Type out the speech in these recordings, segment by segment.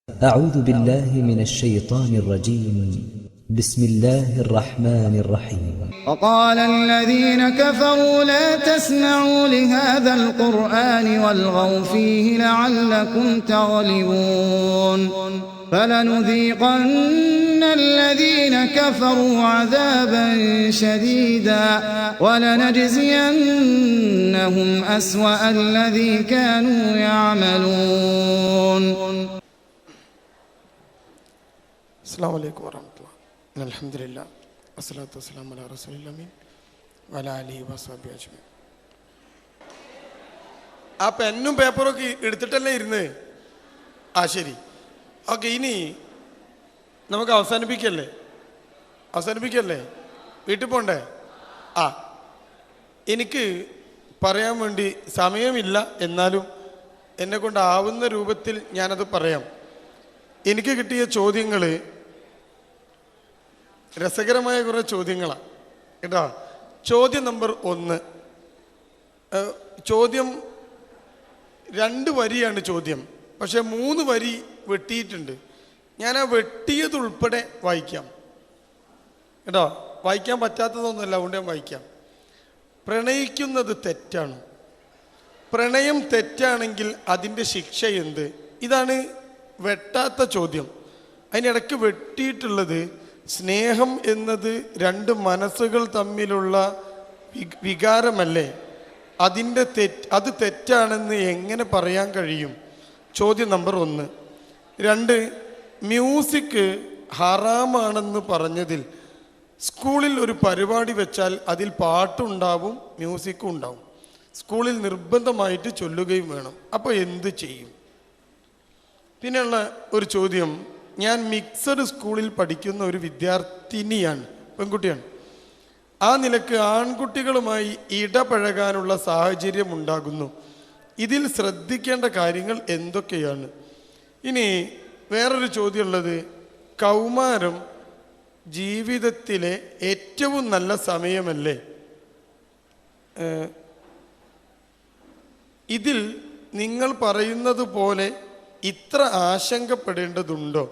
أعوذ بالله من الشيطان الرجيم. بسم الله الرحمن الرحيم. وقال الذين كفروا لا تسمعوا لهذا القرآن والغوا فيه لعلكم تغلبون فلنذيقن الذين كفروا عذابا شديدا ولنجزينهم أسوأ الذي كانوا يعملون. السلام عليكم ورحمة الله. الحمد لله والصلاة والسلام على رسول الله وعلى آله وصحبه أجمعين. ആ പെന്നും പേപ്പറൊക്കെ എടുത്തിട്ടല്ലേ ഇരുന്ന്? ആ ശരി, ഓക്കെ. ഇനി നമുക്ക് അവസാനിപ്പിക്കല്ലേ? വീട്ടിൽ പോണ്ടേ? എനിക്ക് പറയാൻ വേണ്ടി സമയമില്ല, എന്നാലും എന്നെ കൊണ്ടാവുന്ന രൂപത്തിൽ ഞാനത് പറയാം. എനിക്ക് കിട്ടിയ ചോദ്യങ്ങൾ രസകരമായ കുറേ ചോദ്യങ്ങളാണ് കേട്ടോ. ചോദ്യം നമ്പർ 1, ചോദ്യം 2 വരിയാണ് ചോദ്യം, പക്ഷെ 3 വരി വെട്ടിയിട്ടുണ്ട്. ഞാൻ ആ വെട്ടിയതുൾപ്പെടെ വായിക്കാം കേട്ടോ. വായിക്കാൻ പറ്റാത്തതൊന്നുമല്ല, അതുകൊണ്ട് ഞാൻ വായിക്കാം. പ്രണയിക്കുന്നത് തെറ്റാണ്. പ്രണയം തെറ്റാണെങ്കിൽ അതിൻ്റെ ശിക്ഷ എന്ത്? ഇതാണ് വെട്ടാത്ത ചോദ്യം. അതിനിടയ്ക്ക് വെട്ടിയിട്ടുള്ളത് സ്നേഹം എന്നത് 2 മനസ്സുകൾ തമ്മിലുള്ള വികാരമല്ലേ, അത് തെറ്റാണെന്ന് എങ്ങനെ പറയാൻ കഴിയും? ചോദ്യം നമ്പർ 1. 2, മ്യൂസിക് ഹറാമാണെന്ന് പറഞ്ഞതിൽ സ്കൂളിൽ ഒരു പരിപാടി വെച്ചാൽ അതിൽ പാട്ടുണ്ടാവും, മ്യൂസിക്കും ഉണ്ടാവും. സ്കൂളിൽ നിർബന്ധമായിട്ട് ചൊല്ലുകയും വേണം. അപ്പോൾ എന്ത് ചെയ്യും? പിന്നെയുള്ള ഒരു ചോദ്യം, ഞാൻ മിക്സഡ് സ്കൂളിൽ പഠിക്കുന്ന ഒരു വിദ്യാർത്ഥിനിയാണ്, പെൺകുട്ടിയാണ്. ആ നിലക്ക് ആൺകുട്ടികളുമായി ഇടപഴകാനുള്ള സാഹചര്യം ഉണ്ടാകുന്നു. ഇതിൽ ശ്രദ്ധിക്കേണ്ട കാര്യങ്ങൾ എന്തൊക്കെയാണ്? ഇനി വേറൊരു ചോദ്യമുള്ളത്, കൗമാരം ജീവിതത്തിലെ ഏറ്റവും നല്ല സമയമല്ലേ? ഇതിൽ നിങ്ങൾ പറയുന്നത് പോലെ ഇത്ര ആശങ്കപ്പെടേണ്ടതുണ്ടോ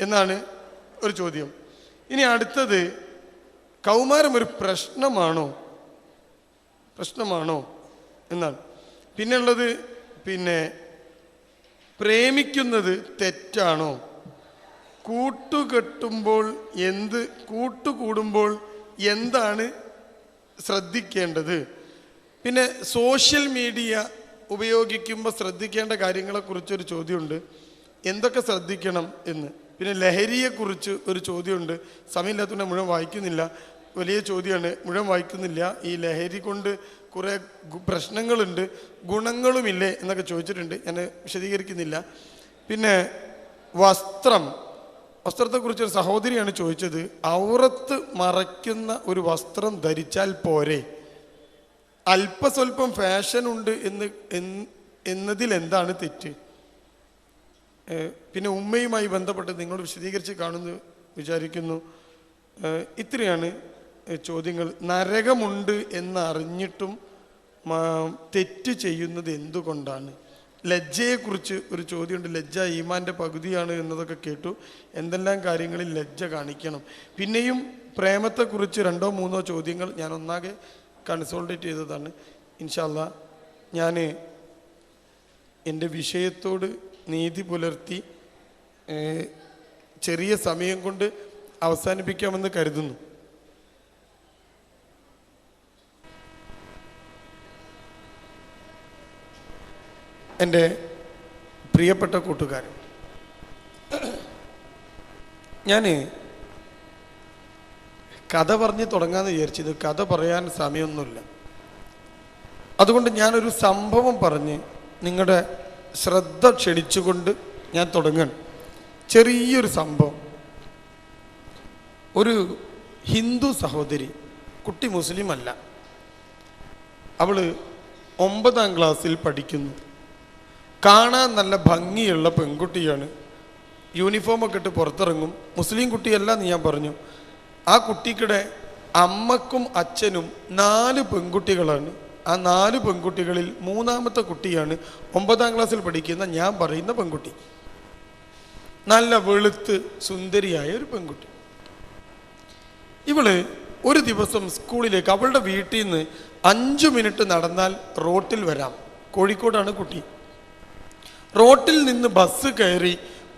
എന്നാണ് ഒരു ചോദ്യം. ഇനി അടുത്തത്, കൗമാരം ഒരു പ്രശ്നമാണോ എന്നാണ്. പിന്നെയുള്ളത്, പ്രേമിക്കുന്നത് തെറ്റാണോ? കൂട്ടുകൂടുമ്പോൾ എന്താണ് ശ്രദ്ധിക്കേണ്ടത്? പിന്നെ സോഷ്യൽ മീഡിയ ഉപയോഗിക്കുമ്പോൾ ശ്രദ്ധിക്കേണ്ട കാര്യങ്ങളെക്കുറിച്ചൊരു ചോദ്യമുണ്ട്, എന്തൊക്കെ ശ്രദ്ധിക്കണം എന്ന്. പിന്നെ ലഹരിയെക്കുറിച്ച് ഒരു ചോദ്യമുണ്ട്. സമയമില്ലാത്തതുകൊണ്ട് മുഴുവൻ വായിക്കുന്നില്ല, വലിയ ചോദ്യമാണ്, മുഴുവൻ വായിക്കുന്നില്ല. ഈ ലഹരി കൊണ്ട് കുറേ പ്രശ്നങ്ങളുണ്ട്, ഗുണങ്ങളുമില്ലേ എന്നൊക്കെ ചോദിച്ചിട്ടുണ്ട്, ഞാൻ വിശദീകരിക്കുന്നില്ല. പിന്നെ വസ്ത്രത്തെക്കുറിച്ചൊരു സഹോദരിയാണ് ചോദിച്ചത്, ഔറത്ത് മറയ്ക്കുന്ന ഒരു വസ്ത്രം ധരിച്ചാൽ പോരെ? അല്പസ്വല്പം ഫാഷൻ ഉണ്ട് എന്നതിൽ എന്താണ് തെറ്റ്? പിന്നെ ഉമ്മയുമായി ബന്ധപ്പെട്ട് നിങ്ങളോട് വിശദീകരിച്ച് കാണുന്നു വിചാരിക്കുന്നു. ഇത്രയാണ് ചോദ്യങ്ങൾ. നരകമുണ്ട് എന്നറിഞ്ഞിട്ടും തെറ്റ് ചെയ്യുന്നത് എന്തുകൊണ്ടാണ്? ലജ്ജയെക്കുറിച്ച് ഒരു ചോദ്യമുണ്ട്, ലജ്ജ ഈമാൻ്റെ പകുതിയാണ് എന്നതൊക്കെ കേട്ടു. എന്തെല്ലാം കാര്യങ്ങളിൽ ലജ്ജ കാണിക്കണം? പിന്നെയും പ്രേമത്തെക്കുറിച്ച് 2-3 ചോദ്യങ്ങൾ ഞാൻ ഒന്നാകെ കൺസോൾട്ടേറ്റ് ചെയ്തതാണ്. ഇൻഷാ അല്ലാഹ് ഞാൻ എൻ്റെ വിഷയത്തോട് നീതി പുലർത്തി ചെറിയ സമയം കൊണ്ട് അവസാനിപ്പിക്കാമെന്ന് കരുതുന്നു. എൻ്റെ പ്രിയപ്പെട്ട കൂട്ടുകാരൻ, ഞാൻ കഥ പറഞ്ഞ് തുടങ്ങാമെന്ന് വിചാരിച്ചത്, കഥ പറയാൻ സമയമൊന്നുമില്ല. അതുകൊണ്ട് ഞാനൊരു സംഭവം പറഞ്ഞ് നിങ്ങളുടെ ശ്രദ്ധ ക്ഷണിച്ചുകൊണ്ട് ഞാൻ തുടങ്ങുകയാണ്. ചെറിയൊരു സംഭവം. ഒരു ഹിന്ദു സഹോദരി, കുട്ടി മുസ്ലിം അല്ല, അവൾ 9ാം ക്ലാസ്സിൽ പഠിക്കുന്നു. കാണാൻ നല്ല ഭംഗിയുള്ള പെൺകുട്ടിയാണ്. യൂണിഫോമൊക്കെ ഇട്ട് പുറത്തിറങ്ങും. മുസ്ലിം കുട്ടിയല്ല എന്ന് ഞാൻ പറഞ്ഞു. ആ കുട്ടിയുടെ അമ്മക്കും അച്ഛനും 4 പെൺകുട്ടികളാണ്. ആ 4 പെൺകുട്ടികളിൽ 3ാമത്തെ കുട്ടിയാണ് 9ാം ക്ലാസ്സിൽ പഠിക്കുന്ന ഞാൻ പറയുന്ന പെൺകുട്ടി. നല്ല വെളുത്ത് സുന്ദരിയായ ഒരു പെൺകുട്ടി. ഇവള് ഒരു ദിവസം സ്കൂളിലേക്ക്, അവളുടെ വീട്ടിൽ നിന്ന് 5 മിനിറ്റ് നടന്നാൽ റോട്ടിൽ വരാം. കോഴിക്കോടാണ് കുട്ടി. റോട്ടിൽ നിന്ന് ബസ് കയറി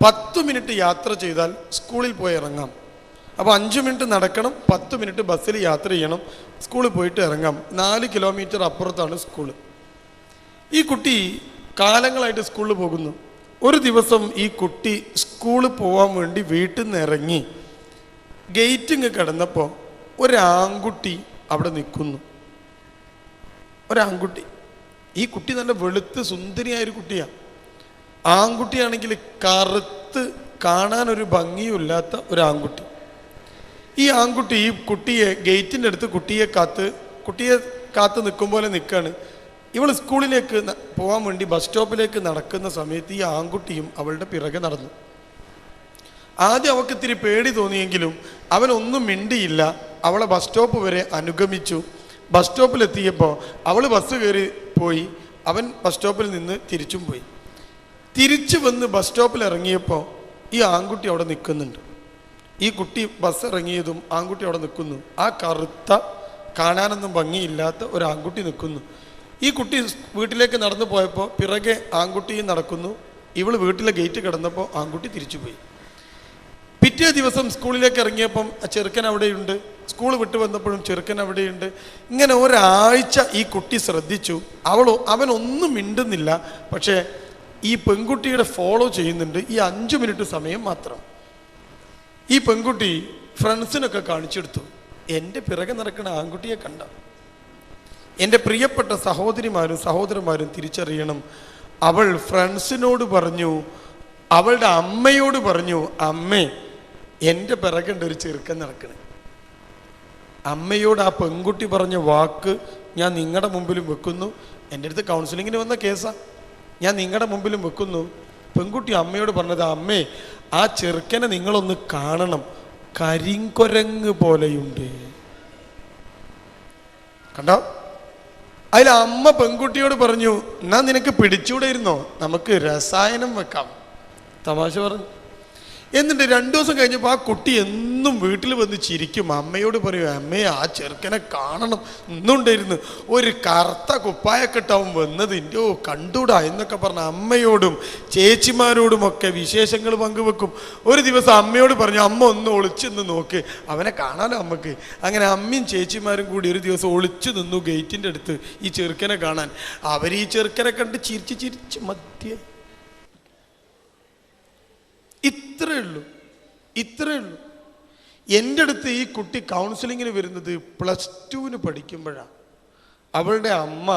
10 മിനിറ്റ് യാത്ര ചെയ്താൽ സ്കൂളിൽ പോയി ഇറങ്ങാം. അപ്പോൾ 5 മിനിറ്റ് നടക്കണം, 10 മിനിറ്റ് ബസ്സിൽ യാത്ര ചെയ്യണം, സ്കൂളിൽ പോയിട്ട് ഇറങ്ങാം. 4 കിലോമീറ്റർ അപ്പുറത്താണ് സ്കൂള്. ഈ കുട്ടി കാലങ്ങളായിട്ട് സ്കൂളിൽ പോകുന്നു. ഒരു ദിവസം ഈ കുട്ടി സ്കൂളിൽ പോകാൻ വേണ്ടി വീട്ടിൽ നിന്ന് ഇറങ്ങി ഗേറ്റിങ് കിടന്നപ്പോൾ ഒരാൺകുട്ടി അവിടെ നിൽക്കുന്നു. ഒരാൺകുട്ടി. ഈ കുട്ടി നല്ല വെളുത്ത് സുന്ദരിയായൊരു കുട്ടിയാണ്. ആൺകുട്ടിയാണെങ്കിൽ കറുത്ത് കാണാനൊരു ഭംഗിയുമില്ലാത്ത ഒരു ആൺകുട്ടി. ഈ ആൺകുട്ടി ഈ കുട്ടിയെ ഗേറ്റിൻ്റെ അടുത്ത് കുട്ടിയെ കാത്ത് നിൽക്കും പോലെ നിൽക്കുകയാണ്. ഇവൾ സ്കൂളിലേക്ക് പോകാൻ വേണ്ടി ബസ് സ്റ്റോപ്പിലേക്ക് നടക്കുന്ന സമയത്ത് ഈ ആൺകുട്ടിയും അവളുടെ പിറകെ നടന്നു. ആദ്യം അവൾക്ക് ഇത്തിരി പേടി തോന്നിയെങ്കിലും അവനൊന്നും മിണ്ടിയില്ല. അവളെ ബസ് സ്റ്റോപ്പ് വരെ അനുഗമിച്ചു. ബസ് സ്റ്റോപ്പിലെത്തിയപ്പോൾ അവൾ ബസ് കയറി പോയി, അവൻ ബസ് സ്റ്റോപ്പിൽ നിന്ന് തിരിച്ചും പോയി. തിരിച്ചു വന്ന് ബസ് സ്റ്റോപ്പിൽ ഇറങ്ങിയപ്പോൾ ഈ ആൺകുട്ടി അവിടെ നിൽക്കുന്നുണ്ട്. ഈ കുട്ടി ബസ് ഇറങ്ങിയതും ആൺകുട്ടി അവിടെ നിൽക്കുന്നു. ആ കറുത്ത കാണാനൊന്നും ഭംഗിയില്ലാത്ത ഒരു ആൺകുട്ടി നിൽക്കുന്നു. ഈ കുട്ടി വീട്ടിലേക്ക് നടന്നു പോയപ്പോൾ പിറകെ ആൺകുട്ടിയും നടക്കുന്നു. ഇവൾ വീട്ടിലെ ഗേറ്റ് കിടന്നപ്പോൾ ആൺകുട്ടി തിരിച്ചുപോയി. പിറ്റേ ദിവസം സ്കൂളിലേക്ക് ഇറങ്ങിയപ്പം ചെറുക്കൻ അവിടെയുണ്ട്. സ്കൂൾ വിട്ട് വന്നപ്പോഴും ചെറുക്കൻ അവിടെയുണ്ട്. ഇങ്ങനെ ഒരാഴ്ച ഈ കുട്ടി ശ്രദ്ധിച്ചു. അവനൊന്നും മിണ്ടുന്നില്ല. പക്ഷേ ഈ പെൺകുട്ടിയുടെ ഫോളോ ചെയ്യുന്നുണ്ട്. ഈ 5 മിനിറ്റ് സമയം മാത്രം. ഈ പെൺകുട്ടി ഫ്രണ്ട്സിനൊക്കെ കാണിച്ചെടുത്തു. എൻ്റെ പിറകെ നടക്കുന്ന ആൺകുട്ടിയെ കണ്ട എൻ്റെ പ്രിയപ്പെട്ട സഹോദരിമാരും സഹോദരന്മാരും തിരിച്ചറിയണം. അവൾ ഫ്രണ്ട്സിനോട് പറഞ്ഞു, അവളുടെ അമ്മയോട് പറഞ്ഞു, അമ്മേ എൻ്റെ പിറകെണ്ട് ഒരു ചെറുക്കൻ നടക്കണേ. അമ്മയോട് ആ പെൺകുട്ടി പറഞ്ഞ വാക്ക് ഞാൻ നിങ്ങളുടെ മുമ്പിലും വെക്കുന്നു. എൻ്റെ അടുത്ത് കൗൺസിലിങ്ങിന് വന്ന കേസാ. ഞാൻ നിങ്ങളുടെ മുമ്പിലും വെക്കുന്നു. പെൺകുട്ടി അമ്മയോട് പറഞ്ഞത്, അമ്മേ ആ ചെറുക്കനെ നിങ്ങളൊന്ന് കാണണം, കരിങ്കൊരങ്ങ് പോലെയുണ്ട്. കണ്ടോ? അതിൽ അമ്മ പെൺകുട്ടിയോട് പറഞ്ഞു, എന്നാ നിനക്ക് പിടിച്ചൂടെ ഇരുന്നോ, നമുക്ക് രസായനം വെക്കാം. തമാശ പറഞ്ഞു. എന്നിട്ട് 2 ദിവസം കഴിഞ്ഞപ്പോൾ ആ കുട്ടി എന്നും വീട്ടിൽ വന്ന് ചിരിക്കും. അമ്മയോട് പറയും, അമ്മേ ആ ചെറുക്കനെ കാണണം, ഇന്നുണ്ടായിരുന്നു ഒരു കറുത്ത കുപ്പായൊക്കെ ഇട്ടാവും വന്നത്, എൻ്റെ കണ്ടൂടാ എന്നൊക്കെ പറഞ്ഞ അമ്മയോടും ചേച്ചിമാരോടുമൊക്കെ വിശേഷങ്ങൾ പങ്കുവെക്കും. ഒരു ദിവസം അമ്മയോട് പറഞ്ഞു, അമ്മ ഒന്ന് ഒളിച്ചെന്ന് നോക്ക്, അവനെ കാണാനോ അമ്മക്ക്. അങ്ങനെ അമ്മയും ചേച്ചിമാരും കൂടി ഒരു ദിവസം ഒളിച്ചു നിന്നു ഗേറ്റിൻ്റെ അടുത്ത് ഈ ചെറുക്കനെ കാണാൻ. അവർ ഈ ചെറുക്കനെ കണ്ട് ചിരിച്ച് മധ്യേ. ഇത്രയേ ഉള്ളൂ. എൻ്റെ അടുത്ത് ഈ കുട്ടി കൗൺസിലിങ്ങിന് വരുന്നത് +2 പഠിക്കുമ്പോഴാണ്. അവളുടെ അമ്മ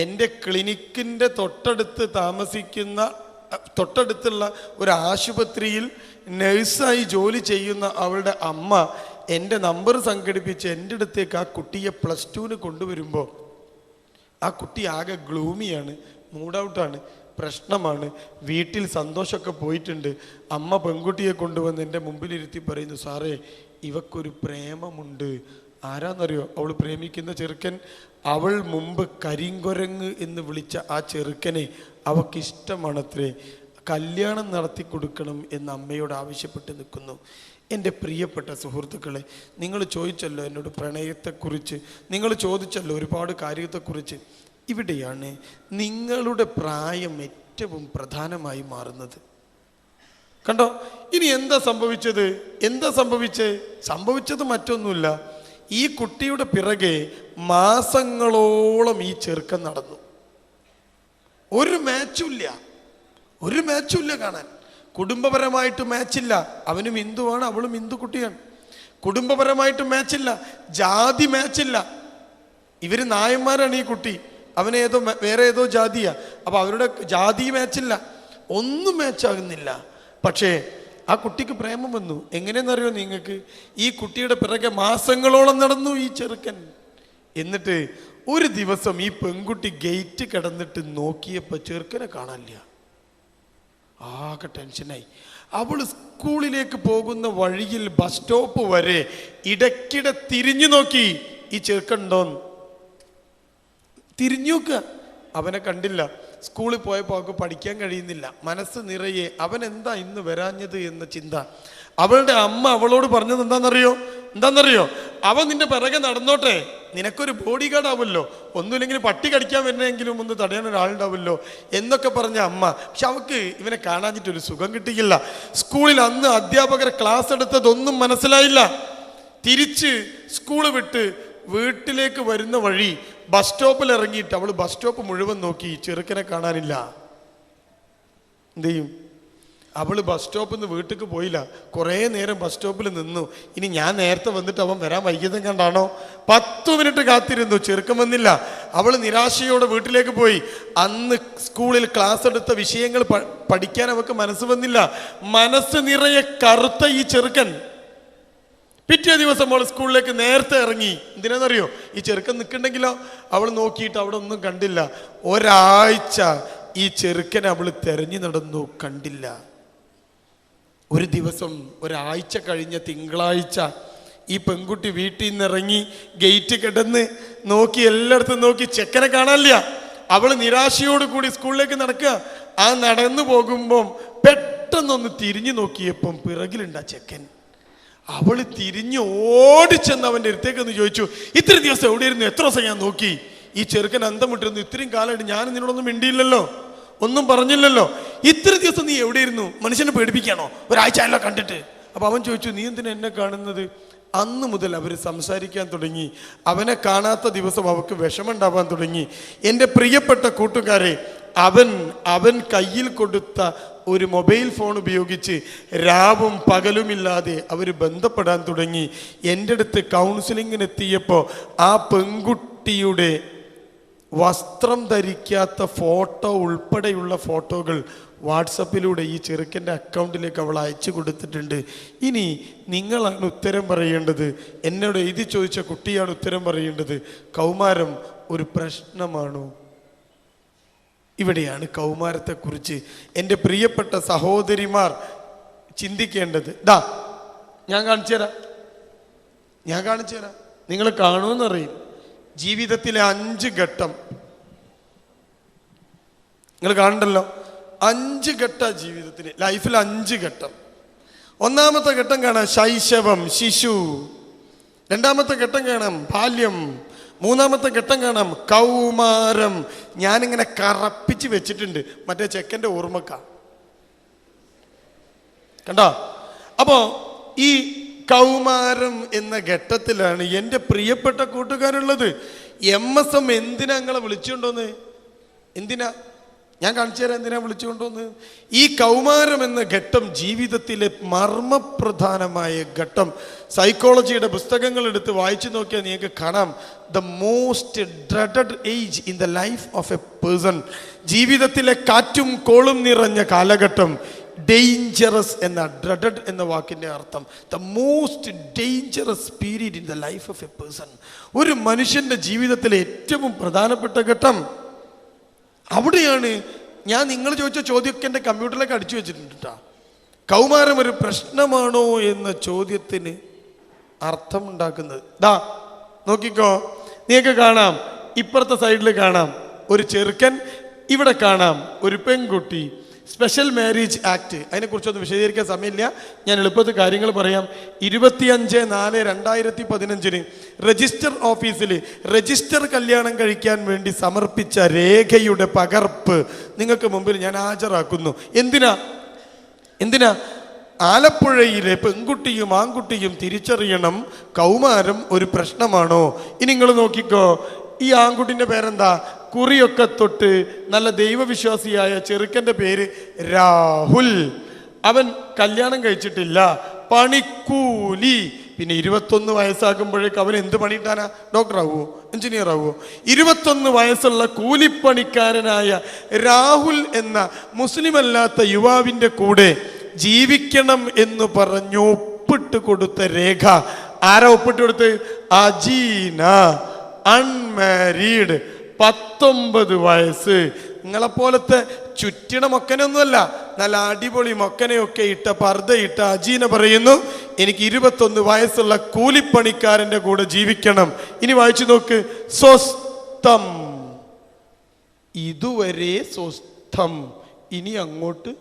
എൻ്റെ ക്ലിനിക്കിൻ്റെ തൊട്ടടുത്തുള്ള ഒരു ആശുപത്രിയിൽ നഴ്സായി ജോലി ചെയ്യുന്ന അവളുടെ അമ്മ എൻ്റെ നമ്പർ സംഘടിപ്പിച്ച് എൻ്റെ അടുത്തേക്ക് ആ കുട്ടിയെ +2 കൊണ്ടുവരുമ്പോൾ ആ കുട്ടി ആകെ ഗ്ലൂമിയാണ്, മൂഡൗട്ടാണ്, പ്രശ്നമാണ്. വീട്ടിൽ സന്തോഷമൊക്കെ പോയിട്ടുണ്ട്. അമ്മ പെൺകുട്ടിയെ കൊണ്ടുവന്ന് എൻ്റെ മുമ്പിലിരുത്തി പറയുന്നു, സാറേ ഇവക്കൊരു പ്രേമമുണ്ട്. ആരാന്നറിയോ അവൾ പ്രേമിക്കുന്ന ചെറുക്കൻ? അവൾ മുമ്പ് കരിങ്കൊരങ്ങ് എന്ന് വിളിച്ച ആ ചെറുക്കനെ അവൾക്കിഷ്ടമാണത്രേ. കല്യാണം നടത്തി കൊടുക്കണം എന്ന് അമ്മയോട് ആവശ്യപ്പെട്ട് നിൽക്കുന്നു. എൻ്റെ പ്രിയപ്പെട്ട സുഹൃത്തുക്കളെ, നിങ്ങൾ ചോദിച്ചല്ലോ എന്നോട് പ്രണയത്തെക്കുറിച്ച്, നിങ്ങൾ ചോദിച്ചല്ലോ ഒരുപാട് കാര്യത്തെക്കുറിച്ച്. ഇവിടെയാണ് നിങ്ങളുടെ പ്രായം ഏറ്റവും പ്രധാനമായി മാറുന്നത്. കണ്ടോ? ഇനി എന്താ സംഭവിച്ചത് മറ്റൊന്നുമില്ല. ഈ കുട്ടിയുടെ പിറകെ മാസങ്ങളോളം ഈ ചെറുക്കൻ നടന്നു. ഒരു മാച്ചുമില്ല കാണാൻ. കുടുംബപരമായിട്ട് മാച്ചില്ല. അവനും ഹിന്ദുവാണ്, അവളും ഹിന്ദു കുട്ടിയാണ്. കുടുംബപരമായിട്ട് മാച്ചില്ല, ജാതി മാച്ചില്ല. ഇവര് നായന്മാരാണ്. ഈ കുട്ടി വേറെ ഏതോ ജാതിയാ. അപ്പൊ അവരുടെ ജാതി മാച്ചില്ല, ഒന്നും മാച്ചാകുന്നില്ല. പക്ഷേ ആ കുട്ടിക്ക് പ്രേമം വന്നു. എങ്ങനെയെന്നറിയോ നിങ്ങൾക്ക്? ഈ കുട്ടിയുടെ പിറകെ മാസങ്ങളോളം നടന്നു ഈ ചെറുക്കൻ. എന്നിട്ട് ഒരു ദിവസം ഈ പെൺകുട്ടി ഗേറ്റ് കിടന്നിട്ട് നോക്കിയപ്പോൾ ചെറുക്കനെ കാണാനില്ല. ആകെ ടെൻഷനായി. അവൾ സ്കൂളിലേക്ക് പോകുന്ന വഴിയിൽ ബസ് സ്റ്റോപ്പ് വരെ ഇടയ്ക്കിടെ തിരിഞ്ഞു നോക്കി, ഈ ചെറുക്കൻ ഉണ്ടോന്ന്. തിരിഞ്ഞു നോക്കുക, അവനെ കണ്ടില്ല. സ്കൂളിൽ പോയപ്പോൾ അവൾക്ക് പഠിക്കാൻ കഴിയുന്നില്ല. മനസ്സ് നിറയെ അവൻ എന്താ ഇന്ന് വരാഞ്ഞത് എന്ന ചിന്ത. അവളുടെ അമ്മ അവളോട് പറഞ്ഞത് എന്താണെന്നറിയോ? അവൻ നിന്റെ പിറകെ നടന്നോട്ടെ, നിനക്കൊരു ബോഡി ഗാർഡ് ആവുമല്ലോ, ഒന്നുമില്ലെങ്കിൽ പട്ടി കടിക്കാൻ വരുന്നെങ്കിലും ഒന്ന് തടയാൻ ഒരാളുണ്ടാവുമല്ലോ എന്നൊക്കെ പറഞ്ഞ അമ്മ. പക്ഷെ അവൾക്ക് ഇവനെ കാണാഞ്ഞിട്ടൊരു സുഖം കിട്ടിയില്ല. സ്കൂളിൽ അന്ന് അധ്യാപകർ ക്ലാസ് എടുത്തതൊന്നും മനസ്സിലായില്ല. തിരിച്ച് സ്കൂള് വിട്ട് വീട്ടിലേക്ക് വരുന്ന വഴി ബസ് സ്റ്റോപ്പിൽ ഇറങ്ങിയിട്ട് അവൾ ബസ് സ്റ്റോപ്പ് മുഴുവൻ നോക്കി, ചെറുക്കനെ കാണാനില്ല. എന്ത് ചെയ്യും? അവൾ ബസ് സ്റ്റോപ്പിൽ നിന്ന് വീട്ടിലേക്ക് പോയില്ല. കുറേ നേരം ബസ് സ്റ്റോപ്പിൽ നിന്നു. ഇനി ഞാൻ നേരത്തെ വന്നിട്ട് അവൻ വരാൻ വൈകിയതും കണ്ടാണോ? 10 മിനിറ്റ് കാത്തിരുന്നു, ചെറുക്കൻ വന്നില്ല. അവൾ നിരാശയോടെ വീട്ടിലേക്ക് പോയി. അന്ന് സ്കൂളിൽ ക്ലാസ് എടുത്ത വിഷയങ്ങൾ പഠിക്കാൻ അവൾക്ക് മനസ്സ് വന്നില്ല. മനസ്സ് നിറയെ കറുത്ത ഈ ചെറുക്കൻ. പിറ്റേ ദിവസം അവൾ സ്കൂളിലേക്ക് നേരത്തെ ഇറങ്ങി. എന്തിനാണെന്നറിയോ? ഈ ചെറുക്കൻ നിൽക്കണ്ടെങ്കിലോ. അവൾ നോക്കിയിട്ട് അവിടെ ഒന്നും കണ്ടില്ല. ഒരാഴ്ച ഈ ചെറുക്കനെ അവൾ തെരഞ്ഞു നടന്നു, കണ്ടില്ല. ഒരു ദിവസം, ഒരാഴ്ച കഴിഞ്ഞ തിങ്കളാഴ്ച ഈ പെൺകുട്ടി വീട്ടിൽ നിന്ന് ഇറങ്ങി ഗേറ്റ് കിടന്ന് നോക്കി, എല്ലായിടത്തും നോക്കി, ചെക്കനെ കാണാനില്ല. അവൾ നിരാശയോട് കൂടി സ്കൂളിലേക്ക് നടക്കുക. ആ നടന്നു പോകുമ്പം പെട്ടെന്നൊന്ന് തിരിഞ്ഞു നോക്കിയപ്പം പിറകിലുണ്ടാ ചെക്കൻ. അവൾ തിരിഞ്ഞ് ഓടിച്ചെന്ന് അവൻ്റെ അടുത്തേക്ക് ഒന്ന് ചോദിച്ചു, ഇത്രയും ദിവസം എവിടെയായിരുന്നു? എത്ര ദിവസം ഞാൻ നോക്കി. ഈ ചെറുക്കൻ അന്തം വിട്ടിരുന്നു. ഇത്രയും കാലമായിട്ട് ഞാൻ നിന്നോടൊന്നും മിണ്ടിയില്ലല്ലോ, ഒന്നും പറഞ്ഞില്ലല്ലോ. ഇത്ര ദിവസം നീ എവിടെയായിരുന്നു? മനുഷ്യനെ പേടിപ്പിക്കാണോ? ഒരാഴ്ച ആയല്ലോ കണ്ടിട്ട്. അപ്പം അവൻ ചോദിച്ചു, നീ എന്തിനാ എന്നെ കാണുന്നത്? അന്ന് മുതൽ അവർ സംസാരിക്കാൻ തുടങ്ങി. അവനെ കാണാത്ത ദിവസം അവൾക്ക് വിഷമമുണ്ടാവാൻ തുടങ്ങി. എൻ്റെ പ്രിയപ്പെട്ട കൂട്ടുകാരെ, അവൻ കയ്യിൽ കൊടുത്ത ഒരു മൊബൈൽ ഫോൺ ഉപയോഗിച്ച് രാവും പകലുമില്ലാതെ അവർ ബന്ധപ്പെടാൻ തുടങ്ങി. എൻ്റെ അടുത്ത് കൗൺസിലിങ്ങിനെത്തിയപ്പോൾ ആ പെൺകുട്ടിയുടെ വസ്ത്രം ധരിക്കാത്ത ഫോട്ടോ ഉൾപ്പെടെയുള്ള ഫോട്ടോകൾ വാട്സപ്പിലൂടെ ഈ ചെറുക്കൻ്റെ അക്കൗണ്ടിലേക്ക് അവൾ അയച്ചു കൊടുത്തിട്ടുണ്ട്. ഇനി നിങ്ങളാണ് ഉത്തരം പറയേണ്ടത്. എന്നോട് എഴുതി ചോദിച്ച കുട്ടിയാണ് ഉത്തരം പറയേണ്ടത്. കൗമാരം ഒരു പ്രശ്നമാണോ? ഇവിടെയാണ് കൗമാരത്തെക്കുറിച്ച് എൻ്റെ പ്രിയപ്പെട്ട സഹോദരിമാർ ചിന്തിക്കേണ്ടത്. ഞാൻ കാണിച്ചു തരാം. നിങ്ങൾ കാണുമെന്നറിയും. ജീവിതത്തിലെ 5 ഘട്ടം നിങ്ങൾ കാണണ്ടല്ലോ. 5 ഘട്ട ജീവിതത്തിന്, ലൈഫിൽ 5 ഘട്ടം. ഒന്നാമത്തെ ഘട്ടം കാണാം ശൈശവം, ശിശു. രണ്ടാമത്തെ ഘട്ടം കാണാം ബാല്യം. മൂന്നാമത്തെ ഘട്ടം കാണാം കൗമാരം. ഞാനിങ്ങനെ കറപ്പിച്ച് വെച്ചിട്ടുണ്ട് മറ്റേ ചെക്കൻ്റെ ഓർമ്മക്ക, കണ്ടോ? അപ്പോൾ ഈ കൗമാരം എന്ന ഘട്ടത്തിലാണ് എൻ്റെ പ്രിയപ്പെട്ട കൂട്ടുകാരുള്ളത്. MSM എന്തിനാ നിങ്ങളെ വിളിച്ചുകൊണ്ടോന്ന്? എന്തിനാ? ഞാൻ കാണിച്ചു തരാം എന്തിനാ വിളിച്ചുകൊണ്ടോന്ന്. ഈ കൗമാരം എന്ന ഘട്ടം ജീവിതത്തിലെ മർമ്മപ്രധാനമായ ഘട്ടം. സൈക്കോളജിയുടെ പുസ്തകങ്ങൾ എടുത്ത് വായിച്ചു നോക്കിയാൽ നിങ്ങൾക്ക് കാണാം, the most dreaded age in the life of A person. ജീവിതത്തിലെ കാറ്റും കോളും നിറഞ്ഞ കാലഘട്ടം. ഡേഞ്ചറസ് എന്ന, ഡ്രെഡഡ് എന്ന വാക്കിൻ്റെ അർത്ഥം the most dangerous period in the life of A person. ഒരു മനുഷ്യൻ്റെ ജീവിതത്തിലെ ഏറ്റവും പ്രധാനപ്പെട്ട ഘട്ടം. അവിടെയാണ് ഞാൻ നിങ്ങൾ ചോദിച്ച ചോദ്യമൊക്കെ എൻ്റെ കമ്പ്യൂട്ടറിലേക്ക് അടിച്ചു വെച്ചിട്ടുണ്ട് കേട്ടോ. കൗമാരം ഒരു പ്രശ്നമാണോ എന്ന ചോദ്യത്തിന് അർത്ഥമുണ്ടാക്കുന്നത്. നോക്കിക്കോ, നിങ്ങൾക്ക് കാണാം, ഇപ്പുറത്തെ സൈഡിൽ കാണാം ഒരു ചെറുക്കൻ, ഇവിടെ കാണാം ഒരു പെൺകുട്ടി. സ്പെഷ്യൽ മാരേജ് ആക്ട്, അതിനെക്കുറിച്ചൊന്നും വിശദീകരിക്കാൻ സമയമില്ല, ഞാൻ എളുപ്പത്തിൽ കാര്യങ്ങൾ പറയാം. 25/4/2015 രജിസ്റ്റർ ഓഫീസിൽ രജിസ്റ്റർ കല്യാണം കഴിക്കാൻ വേണ്ടി സമർപ്പിച്ച രേഖയുടെ പകർപ്പ് നിങ്ങൾക്ക് മുമ്പിൽ ഞാൻ ഹാജരാക്കുന്നു. എന്തിനാ? ആലപ്പുഴയിലെ പെൺകുട്ടിയും ആൺകുട്ടിയും തിരിച്ചറിയണം കൗമാരം ഒരു പ്രശ്നമാണോ. ഇനി നിങ്ങൾ നോക്കിക്കോ, ഈ ആൺകുട്ടിൻ്റെ പേരെന്താ? കുറിയൊക്കെ തൊട്ട് നല്ല ദൈവവിശ്വാസിയായ ചെറുക്കൻ്റെ പേര് രാഹുൽ. അവൻ കല്യാണം കഴിച്ചിട്ടില്ല, പണിക്കൂലി. പിന്നെ 21 വയസ്സാകുമ്പോഴേക്ക് അവൻ എന്ത് പണിയിട്ടാനാ? ഡോക്ടർ ആവുമോ? എഞ്ചിനീയർ ആവുമോ? 21 വയസ്സുള്ള കൂലിപ്പണിക്കാരനായ രാഹുൽ എന്ന മുസ്ലിം അല്ലാത്ത യുവാവിൻ്റെ കൂടെ ജീവിക്കണം എന്ന് പറഞ്ഞു ഒപ്പിട്ട് കൊടുത്ത രേഖ ആരാ ഒപ്പിട്ട് കൊടുത്ത്? അജീന, അൺമാരീഡ്, 19 വയസ്സ്. നിങ്ങളെപ്പോലത്തെ ചുറ്റിട മൊക്കനൊന്നുമല്ല, നല്ല അടിപൊളി മൊക്കനെയൊക്കെ ഇട്ട പർദ്ദയിട്ട അജീന പറയുന്നു, എനിക്ക് 21 വയസ്സുള്ള കൂലിപ്പണിക്കാരൻ്റെ കൂടെ ജീവിക്കണം. ഇനി വായിച്ചു നോക്ക്, സ്വസ്ഥം. ഇതുവരെ സ്വസ്ഥം, ഇനി അങ്ങോട്ട്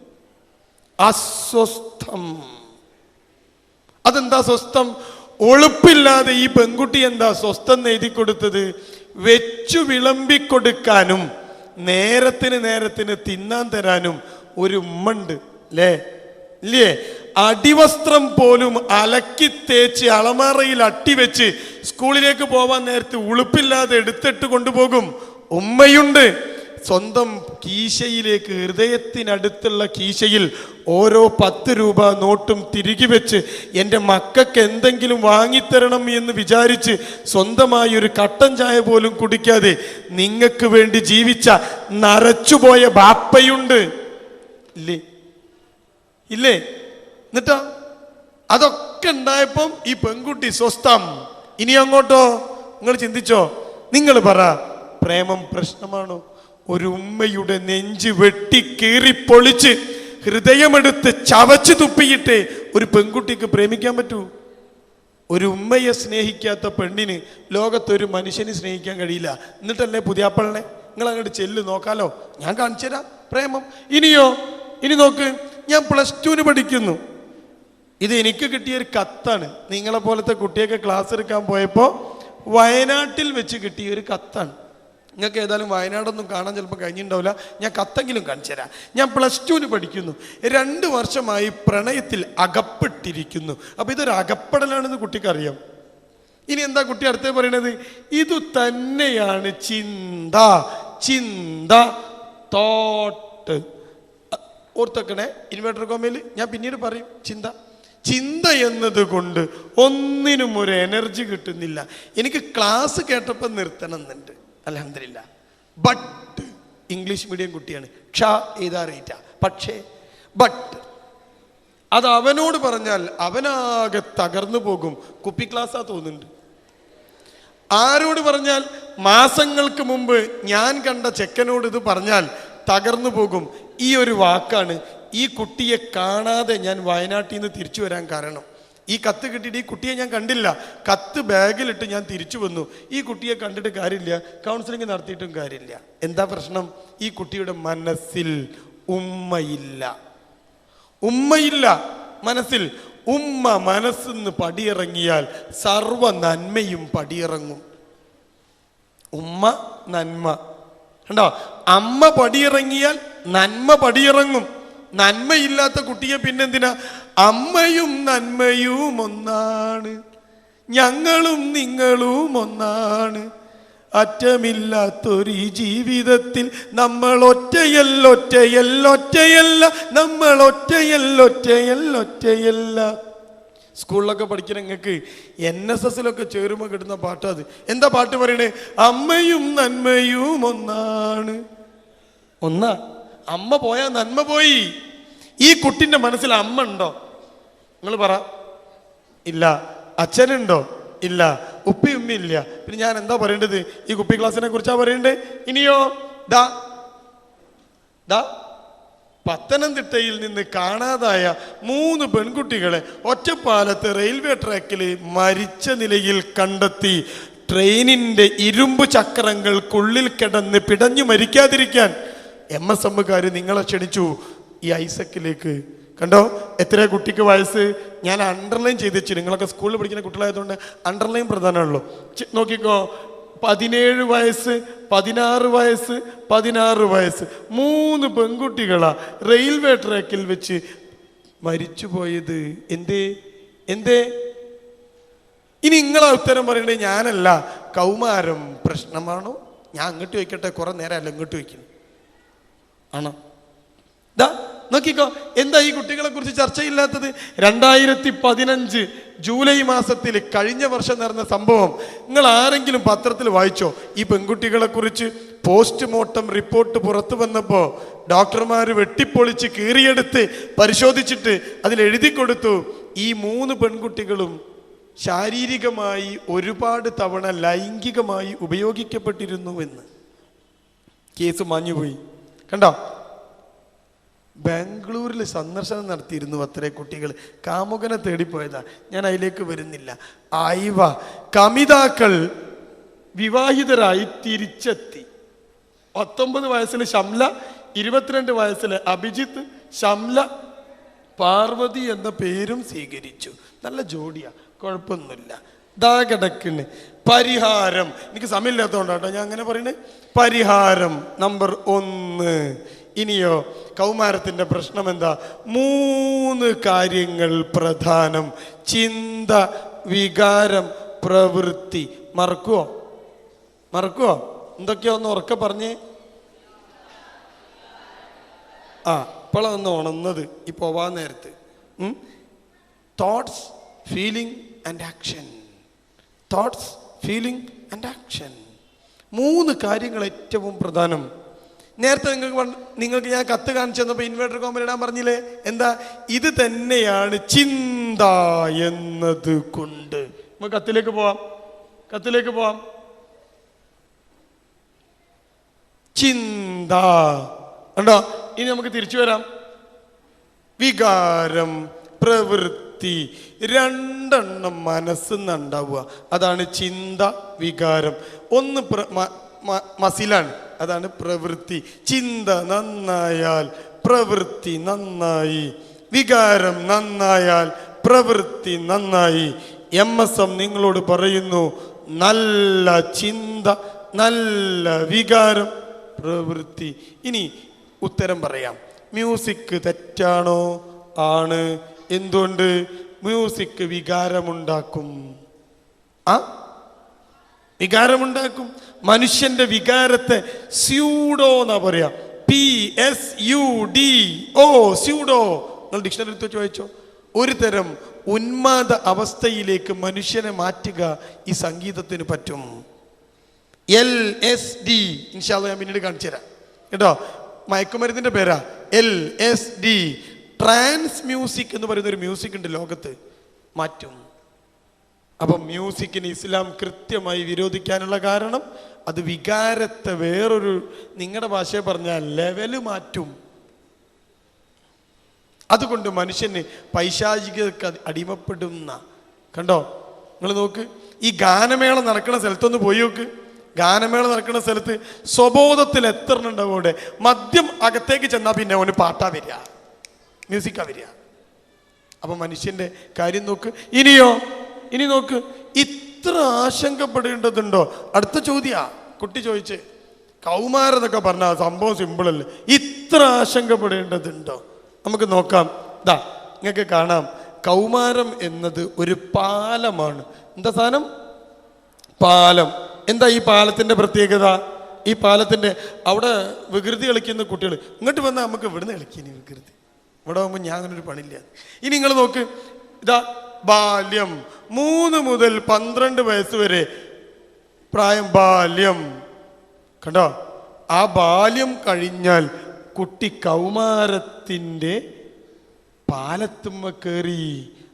അസ്വസ്ഥം. അതെന്താ സ്വസ്ഥം? ഒളുപ്പില്ലാതെ ഈ പെൺകുട്ടി എന്താ സ്വസ്ഥം എഴുതി കൊടുത്തത്? വെച്ചു വിളമ്പിക്കൊടുക്കാനും നേരത്തിന് തിന്നാൻ തരാനും ഒരു ഉമ്മണ്ട് അല്ലേ? ഇല്ലേ? അടിവസ്ത്രം പോലും അലക്കി തേച്ച് അളമാറയിൽ അട്ടിവെച്ച് സ്കൂളിലേക്ക് പോവാൻ നേരത്ത് ഉളുപ്പില്ലാതെ എടുത്തിട്ട് കൊണ്ടുപോകും ഉമ്മയുണ്ട്. സ്വന്തം കീശയിലേക്ക്, ഹൃദയത്തിനടുത്തുള്ള കീശയിൽ ഓരോ 10 രൂപ നോട്ടും തിരികെ വെച്ച് എൻ്റെ മക്കൾക്ക് എന്തെങ്കിലും വാങ്ങിത്തരണം എന്ന് വിചാരിച്ച് സ്വന്തമായി ഒരു കട്ടൻ ചായ പോലും കുടിക്കാതെ നിങ്ങൾക്ക് വേണ്ടി ജീവിച്ച നരച്ചുപോയ ബാപ്പയുണ്ട്. ഇല്ലേ? ഇല്ലേ? എന്നിട്ടാ അതൊക്കെ ഉണ്ടായപ്പം ഈ പെൺകുട്ടി സ്വസ്ഥം. ഇനി അങ്ങോട്ടോ? നിങ്ങൾ ചിന്തിച്ചോ? നിങ്ങൾ പറ, പ്രേമം പ്രശ്നമാണോ? ഒരു ഉമ്മയുടെ നെഞ്ച് വെട്ടി കീറി പൊളിച്ച് ഹൃദയമെടുത്ത് ചവച്ച് തുപ്പിയിട്ട് ഒരു പെൺകുട്ടിക്ക് പ്രേമിക്കാൻ പറ്റൂ? ഒരു ഉമ്മയെ സ്നേഹിക്കാത്ത പെണ്ണിന് ലോകത്തൊരു മനുഷ്യന് സ്നേഹിക്കാൻ കഴിയില്ല. എന്നിട്ടല്ലേ പുതിയാപ്പളിനെ നിങ്ങൾ അങ്ങോട്ട് ചെല്ല് നോക്കാലോ, ഞാൻ കാണിച്ചു തരാം പ്രേമം. ഇനിയോ? ഇനി നോക്ക്, ഞാൻ +2 പഠിക്കുന്നു. ഇത് എനിക്ക് കിട്ടിയൊരു കത്താണ്. നിങ്ങളെ പോലത്തെ കുട്ടിയൊക്കെ ക്ലാസ് എടുക്കാൻ പോയപ്പോൾ വയനാട്ടിൽ വെച്ച് കിട്ടിയ ഒരു കത്താണ്. നിങ്ങൾക്ക് ഏതായാലും വയനാടൊന്നും കാണാൻ ചിലപ്പോൾ കഴിഞ്ഞിട്ടുണ്ടാവില്ല. ഞാൻ കത്തെങ്കിലും കാണിച്ചു തരാം. ഞാൻ +2 പഠിക്കുന്നു. 2 വർഷമായി പ്രണയത്തിൽ അകപ്പെട്ടിരിക്കുന്നു. അപ്പം ഇതൊരു അകപ്പെടലാണെന്ന് കുട്ടിക്കറിയാം. ഇനി എന്താ കുട്ടി അടുത്തേ പറയണത്? ഇത് തന്നെയാണ് ചിന്ത. ചിന്ത, തോട്ട്. ഓർത്തൊക്കണേ, ഇൻവേർട്ടർ കോമയിൽ ഞാൻ പിന്നീട് പറയും. ചിന്ത എന്നത് കൊണ്ട് ഒന്നിനും ഒരു എനർജി കിട്ടുന്നില്ല. എനിക്ക് ക്ലാസ് കേട്ടപ്പോൾ നിർത്തണം എന്നുണ്ട്. അൽഹംദുലില്ലാ. ബട്ട് ഇംഗ്ലീഷ് മീഡിയം കുട്ടിയാണ്, എഴുതാറിയിട്ട. പക്ഷേ അത് അവനോട് പറഞ്ഞാൽ അവനാകെ തകർന്നു പോകും. കുപ്പി ക്ലാസ്സാ തോന്നുന്നുണ്ട്. ആരോട് പറഞ്ഞാൽ? മാസങ്ങൾക്ക് മുമ്പ് ഞാൻ കണ്ട ചെക്കനോട് ഇത് പറഞ്ഞാൽ തകർന്നു പോകും. ഈ ഒരു വാക്കാണ് ഈ കുട്ടിയെ കാണാതെ ഞാൻ വയനാട്ടിൽ നിന്ന് തിരിച്ചു വരാൻ കാരണം. ഈ കത്ത് കിട്ടിയിട്ട് ഈ കുട്ടിയെ ഞാൻ കണ്ടില്ല. കത്ത് ബാഗിലിട്ട് ഞാൻ തിരിച്ചു വന്നു. ഈ കുട്ടിയെ കണ്ടിട്ട് കാര്യമില്ല, കൗൺസിലിംഗ് നടത്തിയിട്ടും കാര്യമില്ല. എന്താ പ്രശ്നം? ഈ കുട്ടിയുടെ മനസ്സിൽ ഉമ്മയില്ല. മനസ്സിൽ ഉമ്മ മനസ്സിന്ന് പടിയിറങ്ങിയാൽ സർവ നന്മയും പടിയിറങ്ങും. ഉമ്മ നന്മ കണ്ടോ? അമ്മ പടിയിറങ്ങിയാൽ നന്മ പടിയിറങ്ങും. നന്മയില്ലാത്ത കുട്ടിയെ പിന്നെന്തിനാ? അമ്മയും നന്മയും ഒന്നാണ്, ഞങ്ങളും നിങ്ങളും ഒന്നാണ്, അറ്റമില്ലാത്തൊരു ജീവിതത്തിൽ നമ്മൾ ഒറ്റയല്ല, നമ്മൾ ഒറ്റയല്ല. സ്കൂളിലൊക്കെ പഠിക്കുന്ന നിങ്ങൾക്ക് NSSലൊക്കെ ചേരുമ്പോൾ കിട്ടുന്ന പാട്ട് അത്. എന്താ പാട്ട് പറയണേ? അമ്മയും നന്മയും ഒന്നാണ്. അമ്മ പോയാൽ നന്മ പോയി. ഈ കുട്ടിന്റെ മനസ്സിൽ അമ്മ ഉണ്ടോ? നിങ്ങൾ പറ. ഇല്ല. അച്ഛനുണ്ടോ? ഇല്ല. ഉമ്മ ഇല്ല. പിന്നെ ഞാൻ എന്താ പറയേണ്ടത്? ഈ കുപ്പി ക്ലാസ്സിനെ കുറിച്ചാ പറയണ്ടേ? ഇനിയോ? പത്തനംതിട്ടയിൽ നിന്ന് കാണാതായ 3 പെൺകുട്ടികളെ ഒറ്റപ്പാലത്ത് റെയിൽവേ ട്രാക്കിൽ മരിച്ച നിലയിൽ കണ്ടെത്തി. ട്രെയിനിന്റെ ഇരുമ്പ് ചക്രങ്ങൾക്കുള്ളിൽ കിടന്ന് പിടഞ്ഞു മരിക്കാതിരിക്കാൻ MSMകാർ നിങ്ങളെ ക്ഷണിച്ചു ഈ ഐസക്കിലേക്ക്. കണ്ടോ എത്ര കുട്ടിക്ക് വയസ്സ്? ഞാൻ അണ്ടർലൈൻ ചെയ്ത് വെച്ചു. നിങ്ങളൊക്കെ സ്കൂളിൽ പഠിക്കുന്ന കുട്ടികളായതുകൊണ്ട് അണ്ടർലൈൻ പ്രധാനമാണല്ലോ. നോക്കിക്കോ, 17 വയസ്സ്, 16 വയസ്സ്, 16 വയസ്സ് 3 പെൺകുട്ടികളാ റെയിൽവേ ട്രാക്കിൽ വെച്ച് മരിച്ചു പോയത്. എന്തേ? ഇനി നിങ്ങളെ ഉത്തരം പറയണ്ടേ? ഞാനല്ല. കൗമാരം പ്രശ്നമാണോ? ഞാൻ അങ്ങോട്ട് ചോദിക്കട്ടെ, കുറെ നേരമല്ല ഇങ്ങോട്ട് ചോദിക്കുന്നു. ആണോ? നോക്കിക്കോ, എന്താ ഈ കുട്ടികളെ കുറിച്ച് ചർച്ചയില്ലാത്തത്? 2015 ജൂലൈ മാസത്തിൽ കഴിഞ്ഞ വർഷം നടന്ന സംഭവം നിങ്ങൾ ആരെങ്കിലും പത്രത്തിൽ വായിച്ചോ? ഈ പെൺകുട്ടികളെ കുറിച്ച് പോസ്റ്റ്മോർട്ടം റിപ്പോർട്ട് പുറത്തു വന്നപ്പോ ഡോക്ടർമാർ വെട്ടിപ്പൊളിച്ച് കീറിയെടുത്ത് പരിശോധിച്ചിട്ട് അതിൽ എഴുതി കൊടുത്തു, ഈ 3 പെൺകുട്ടികളും ശാരീരികമായി ഒരുപാട് തവണ ലൈംഗികമായി ഉപയോഗിക്കപ്പെട്ടിരുന്നു എന്ന്. കേസ് മാഞ്ഞുപോയി. കണ്ടോ? ബാംഗ്ലൂരിൽ സന്ദർശനം നടത്തിയിരുന്നു അത്രേ കുട്ടികൾ. കാമുകനെ തേടിപ്പോയതാ. ഞാൻ അതിലേക്ക് വരുന്നില്ല. കമിതാക്കൾ വിവാഹിതരായി തിരിച്ചെത്തി. 19 വയസ്സിൽ ഷംല, 22 വയസ്സിൽ അഭിജിത്ത്, ഷംല പാർവതി എന്ന പേരും സ്വീകരിച്ചു. നല്ല ജോഡിയാ, കുഴപ്പമൊന്നുമില്ല. ദാ കിടക്കണ് പരിഹാരം. എനിക്ക് സമയമില്ലാത്തതുകൊണ്ടാട്ടോ ഞാൻ അങ്ങനെ പറയുന്നത്. പരിഹാരം നമ്പർ 1. ഇനിയോ കൗമാരത്തിൻ്റെ പ്രശ്നം എന്താ? 3 കാര്യങ്ങൾ പ്രധാനം: ചിന്ത, വികാരം, പ്രവൃത്തി. മറക്കുവോ? എന്തൊക്കെയാ ഒന്ന് ഉറക്കെ പറഞ്ഞേ. ഇപ്പോഴൊന്ന് ഉണർന്നത് ഈ പോവാൻ നേരത്ത്. Thoughts, feeling and action. Thoughts, feeling and action. 3 കാര്യങ്ങൾ ഏറ്റവും പ്രധാനം. നേരത്തെ നിങ്ങൾക്ക് ഞാൻ കത്ത് കാണിച്ചു തന്നപ്പോൾ ഇൻവേർട്ടർ കോമ്പൻ ഇടാൻ പറഞ്ഞില്ലേ? എന്താ? ഇത് തന്നെയാണ് ചിന്ത എന്നത് കൊണ്ട്. നമുക്ക് കത്തിലേക്ക് പോവാം. ചിന്ത ഉണ്ടോ? ഇനി നമുക്ക് തിരിച്ചു വരാം. വികാരം, പ്രവൃത്തി, 2 മനസ്സെന്നുണ്ടാവുക. അതാണ് ചിന്ത, വികാരം. 1 മസിലാണ്, അതാണ് പ്രവൃത്തി. ചിന്ത നന്നായാൽ പ്രവൃത്തി നന്നായി, വികാരം നന്നായാൽ പ്രവൃത്തി നന്നായി. MSM നിങ്ങളോട് പറയുന്നു, നല്ല ചിന്ത, നല്ല വികാരം, പ്രവൃത്തി. ഇനി ഉത്തരം പറയാം. മ്യൂസിക് തെറ്റാണോ? ആണ്. എന്തുകൊണ്ട്? മ്യൂസിക് വികാരമുണ്ടാക്കും. വികാരമുണ്ടാക്കും. മനുഷ്യന്റെ വികാരത്തെ സ്യൂഡോ എന്നാ പറയാ. PSUDO, pseudo. നിങ്ങൾ ഡിക്ഷണറി എടുത്ത് ചോദിച്ചോ. ഒരു തരം ഉന്മാദ അവസ്ഥയിലേക്ക് മനുഷ്യനെ മാറ്റുക ഈ സംഗീതത്തിന് പറ്റും. LSD ഇൻഷാ അല്ലാഹ് ഞാൻ പിന്നീട് കാണിച്ചു തരാം കേട്ടോ. മയക്കുമരുന്നിന്റെ പേരാ LSD. ട്രാൻസ് മ്യൂസിക് എന്ന് പറയുന്ന ഒരു മ്യൂസിക് ഉണ്ട് ലോകത്ത്, മാറ്റും. അപ്പം മ്യൂസിക്കിന് ഇസ്ലാം കൃത്യമായി വിരോധിക്കാനുള്ള കാരണം അത് വികാരത്തെ വേറൊരു, നിങ്ങളുടെ ഭാഷയെ പറഞ്ഞാൽ ലെവല് മാറ്റും. അതുകൊണ്ട് മനുഷ്യന് പൈശാചികതയ്ക്ക് അടിമപ്പെടുന്ന കണ്ടോ. നിങ്ങൾ നോക്ക്, ഈ ഗാനമേള നടക്കുന്ന സ്ഥലത്തൊന്ന് പോയി നോക്ക്. ഗാനമേള നടക്കുന്ന സ്ഥലത്ത് സ്വബോധത്തിൽ എത്ര ഉണ്ടാവും അവിടെ. മദ്യം അകത്തേക്ക് ചെന്നാൽ പിന്നെ അവന് പാട്ടാ വരിക, മ്യൂസിക്കാ വരിക. അപ്പൊ മനുഷ്യന്റെ കാര്യം നോക്ക്. ഇനി നോക്ക്, ഇത്ര ആശങ്കപ്പെടേണ്ടതുണ്ടോ? അടുത്ത ചോദ്യ കുട്ടി ചോദിച്ച്. കൗമാരം എന്നൊക്കെ പറഞ്ഞാൽ സംഭവം സിമ്പിളല്ലേ, ഇത്ര ആശങ്കപ്പെടേണ്ടതുണ്ടോ? നമുക്ക് നോക്കാം. നിങ്ങൾക്ക് കാണാം, കൗമാരം എന്നത് ഒരു പാലമാണ്. എന്താ സാധനം? പാലം. എന്താ ഈ പാലത്തിന്റെ പ്രത്യേകത? ഈ പാലത്തിന്റെ അവിടെ വികൃതി കളിക്കുന്ന കുട്ടികൾ ഇങ്ങോട്ട് വന്നാൽ നമുക്ക് ഇവിടുന്ന് കളിക്കുന്നു വികൃതി. ഇവിടെ ആകുമ്പോൾ ഞാൻ അങ്ങനെ ഒരു പണിയില്ല. ഇനി നിങ്ങൾ നോക്ക്, ബാല്യം 3 മുതൽ 12 വയസ്സ് വരെ പ്രായം ബാല്യം. കണ്ടോ? ആ ബാല്യം കഴിഞ്ഞാൽ കുട്ടി കൗമാരത്തിൻ്റെ പാലത്തുമ്മ കയറി.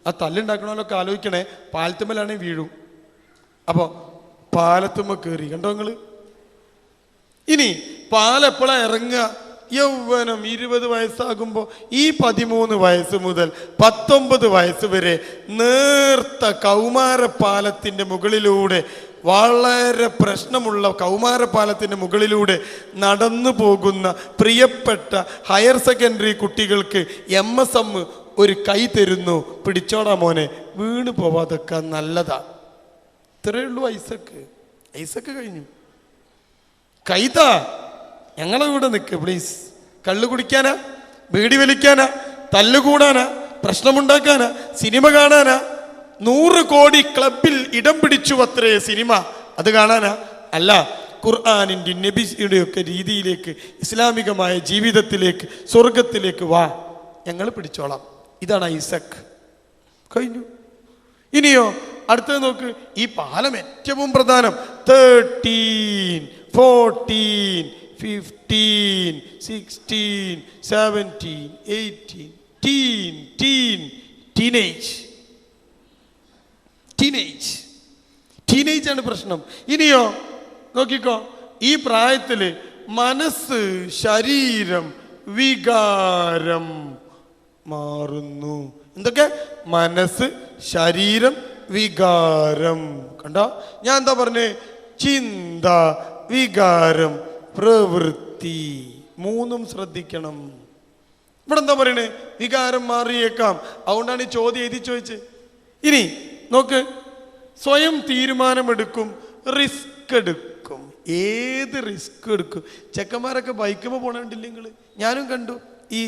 ആ തല്ലുണ്ടാക്കണമല്ലൊക്കെ ആലോചിക്കണേ, പാലത്തുമ്മലാണെങ്കിൽ വീഴും. അപ്പോൾ പാലത്തുമ്മ കയറി. കണ്ടോ നിങ്ങൾ? ഇനി പാലെപ്പോഴാ ഇറങ്ങുക? യൗവനം 20 വയസ്സാകുമ്പോൾ ഈ 13 വയസ്സ് മുതൽ 19 വയസ്സ് വരെ നേർത്ത കൗമാരപ്പാലത്തിൻ്റെ മുകളിലൂടെ, വളരെ പ്രശ്നമുള്ള കൗമാരപ്പാലത്തിൻ്റെ മുകളിലൂടെ നടന്നു പോകുന്ന പ്രിയപ്പെട്ട ഹയർ സെക്കൻഡറി കുട്ടികൾക്ക് MSM ഒരു കൈ തരുന്നു. പിടിച്ചോടാ മോനെ, വീണ് പോവാതൊക്കെ നല്ലതാ. ഇത്രയേ ഉള്ളൂ. ഐസക്ക് കഴിഞ്ഞു. കൈതാ, ഞങ്ങളെ കൂടെ നിൽക്ക് പ്ലീസ്. കള്ളു കുടിക്കാനാ, ബീഡി വലിക്കാനാ, തല്ലുകൂടാനാ, പ്രശ്നമുണ്ടാക്കാനാ, സിനിമ കാണാനാ? 100 കോടി ക്ലബിൽ ഇടം പിടിച്ചു അത്രേ സിനിമ, അത് കാണാനാ? അല്ല, ഖുർആനിൻ്റെ നബിയുടെ ഒക്കെ രീതിയിലേക്ക്, ഇസ്ലാമികമായ ജീവിതത്തിലേക്ക്, സ്വർഗത്തിലേക്ക് വാ, ഞങ്ങൾ പിടിച്ചോളാം. ഇതാണ് ഐസക്. കഴിഞ്ഞു. ഇനിയോ അടുത്തത് നോക്ക്. ഈ പാലം ഏറ്റവും പ്രധാനം. 13, 14, 15, 16, 17, 18, ടീനേജ് ആണ് പ്രശ്നം. ഇനിയോ നോക്കിക്കോ, ഈ പ്രായത്തിൽ മനസ്സ്, ശരീരം, വികാരം മാറുന്നു. എന്തൊക്കെ? മനസ്സ്, ശരീരം, വികാരം. കണ്ടോ? ഞാൻ എന്താ പറഞ്ഞേ? ചിന്ത, വികാരം, പ്രവൃത്തി. മൂന്നും ശ്രദ്ധിക്കണം. ഇവിടെ എന്താ പറയണേ? വികാരം മാറിയേക്കാം. അതുകൊണ്ടാണ് ഈ ചോദ്യം എഴുതി ചോദിച്ച്. ഇനി നോക്ക്, സ്വയം തീരുമാനമെടുക്കും, റിസ്ക് എടുക്കും. ഏത് റിസ്ക് എടുക്കും? ചെക്കന്മാരൊക്കെ ബൈക്കുമ്പോൾ പോകണ്ടില്ല നിങ്ങൾ? ഞാനും കണ്ടു. ഈ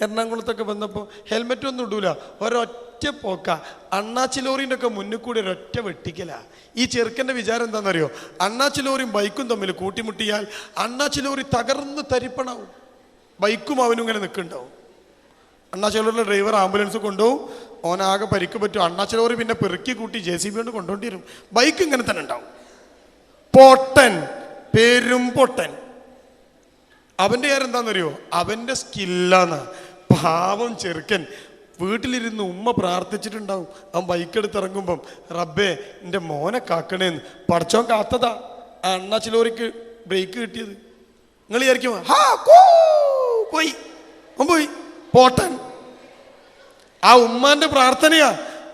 എറണാകുളത്തൊക്കെ വന്നപ്പോൾ ഹെൽമെറ്റ് ഒന്നും ഇടൂല, ഒരൊറ്റ പോക്ക. അണ്ണാച്ചി ലോറിൻ്റെ ഒക്കെ മുന്നിൽ കൂടി ഒരൊറ്റ വെട്ടിക്കല. ഈ ചെറുക്കൻ്റെ വിചാരം എന്താണെന്നറിയോ? അണ്ണാച്ചി ലോറിയും ബൈക്കും തമ്മിൽ കൂട്ടിമുട്ടിയാൽ അണ്ണാച്ചി ലോറി തകർന്ന് തരിപ്പണാവും, ബൈക്കും അവനും ഇങ്ങനെ നിൽക്കുന്നുണ്ടാവും. അണ്ണാച്ചി ലോറിയുടെ ഡ്രൈവർ ആംബുലൻസ് കൊണ്ടുപോകും, ഓനാകെ പരിക്ക് പറ്റും. അണ്ണാച്ചി ലോറി പിന്നെ പെറുക്കി കൂട്ടി JCB കൊണ്ട് കൊണ്ടുകൊണ്ടി വരും. ബൈക്ക് ഇങ്ങനെ തന്നെ ഉണ്ടാവും. പൊട്ടൻ, പെരും പൊട്ടൻ. അവൻ്റെ കാര്യം എന്താണെന്നറിയോ? അവൻ്റെ സ്കില്ലാണ്. പാവം ചെറുക്കൻ വീട്ടിലിരുന്ന് ഉമ്മ പ്രാർത്ഥിച്ചിട്ടുണ്ടാവും. അവൻ ബൈക്കെടുത്ത് ഇറങ്ങുമ്പം, റബ്ബേ എൻ്റെ മോനെ കാക്കണേന്ന്. പടച്ചോൻ കാത്തതാ ആ അണ്ണാച്ചി ലോറിക്ക് ബ്രേക്ക് കിട്ടിയത്. നിങ്ങൾ വിചാരിക്കും പോയി, അവൻ പോയി. പോട്ടൻ. ആ ഉമ്മാന്റെ പ്രാർത്ഥനയാ,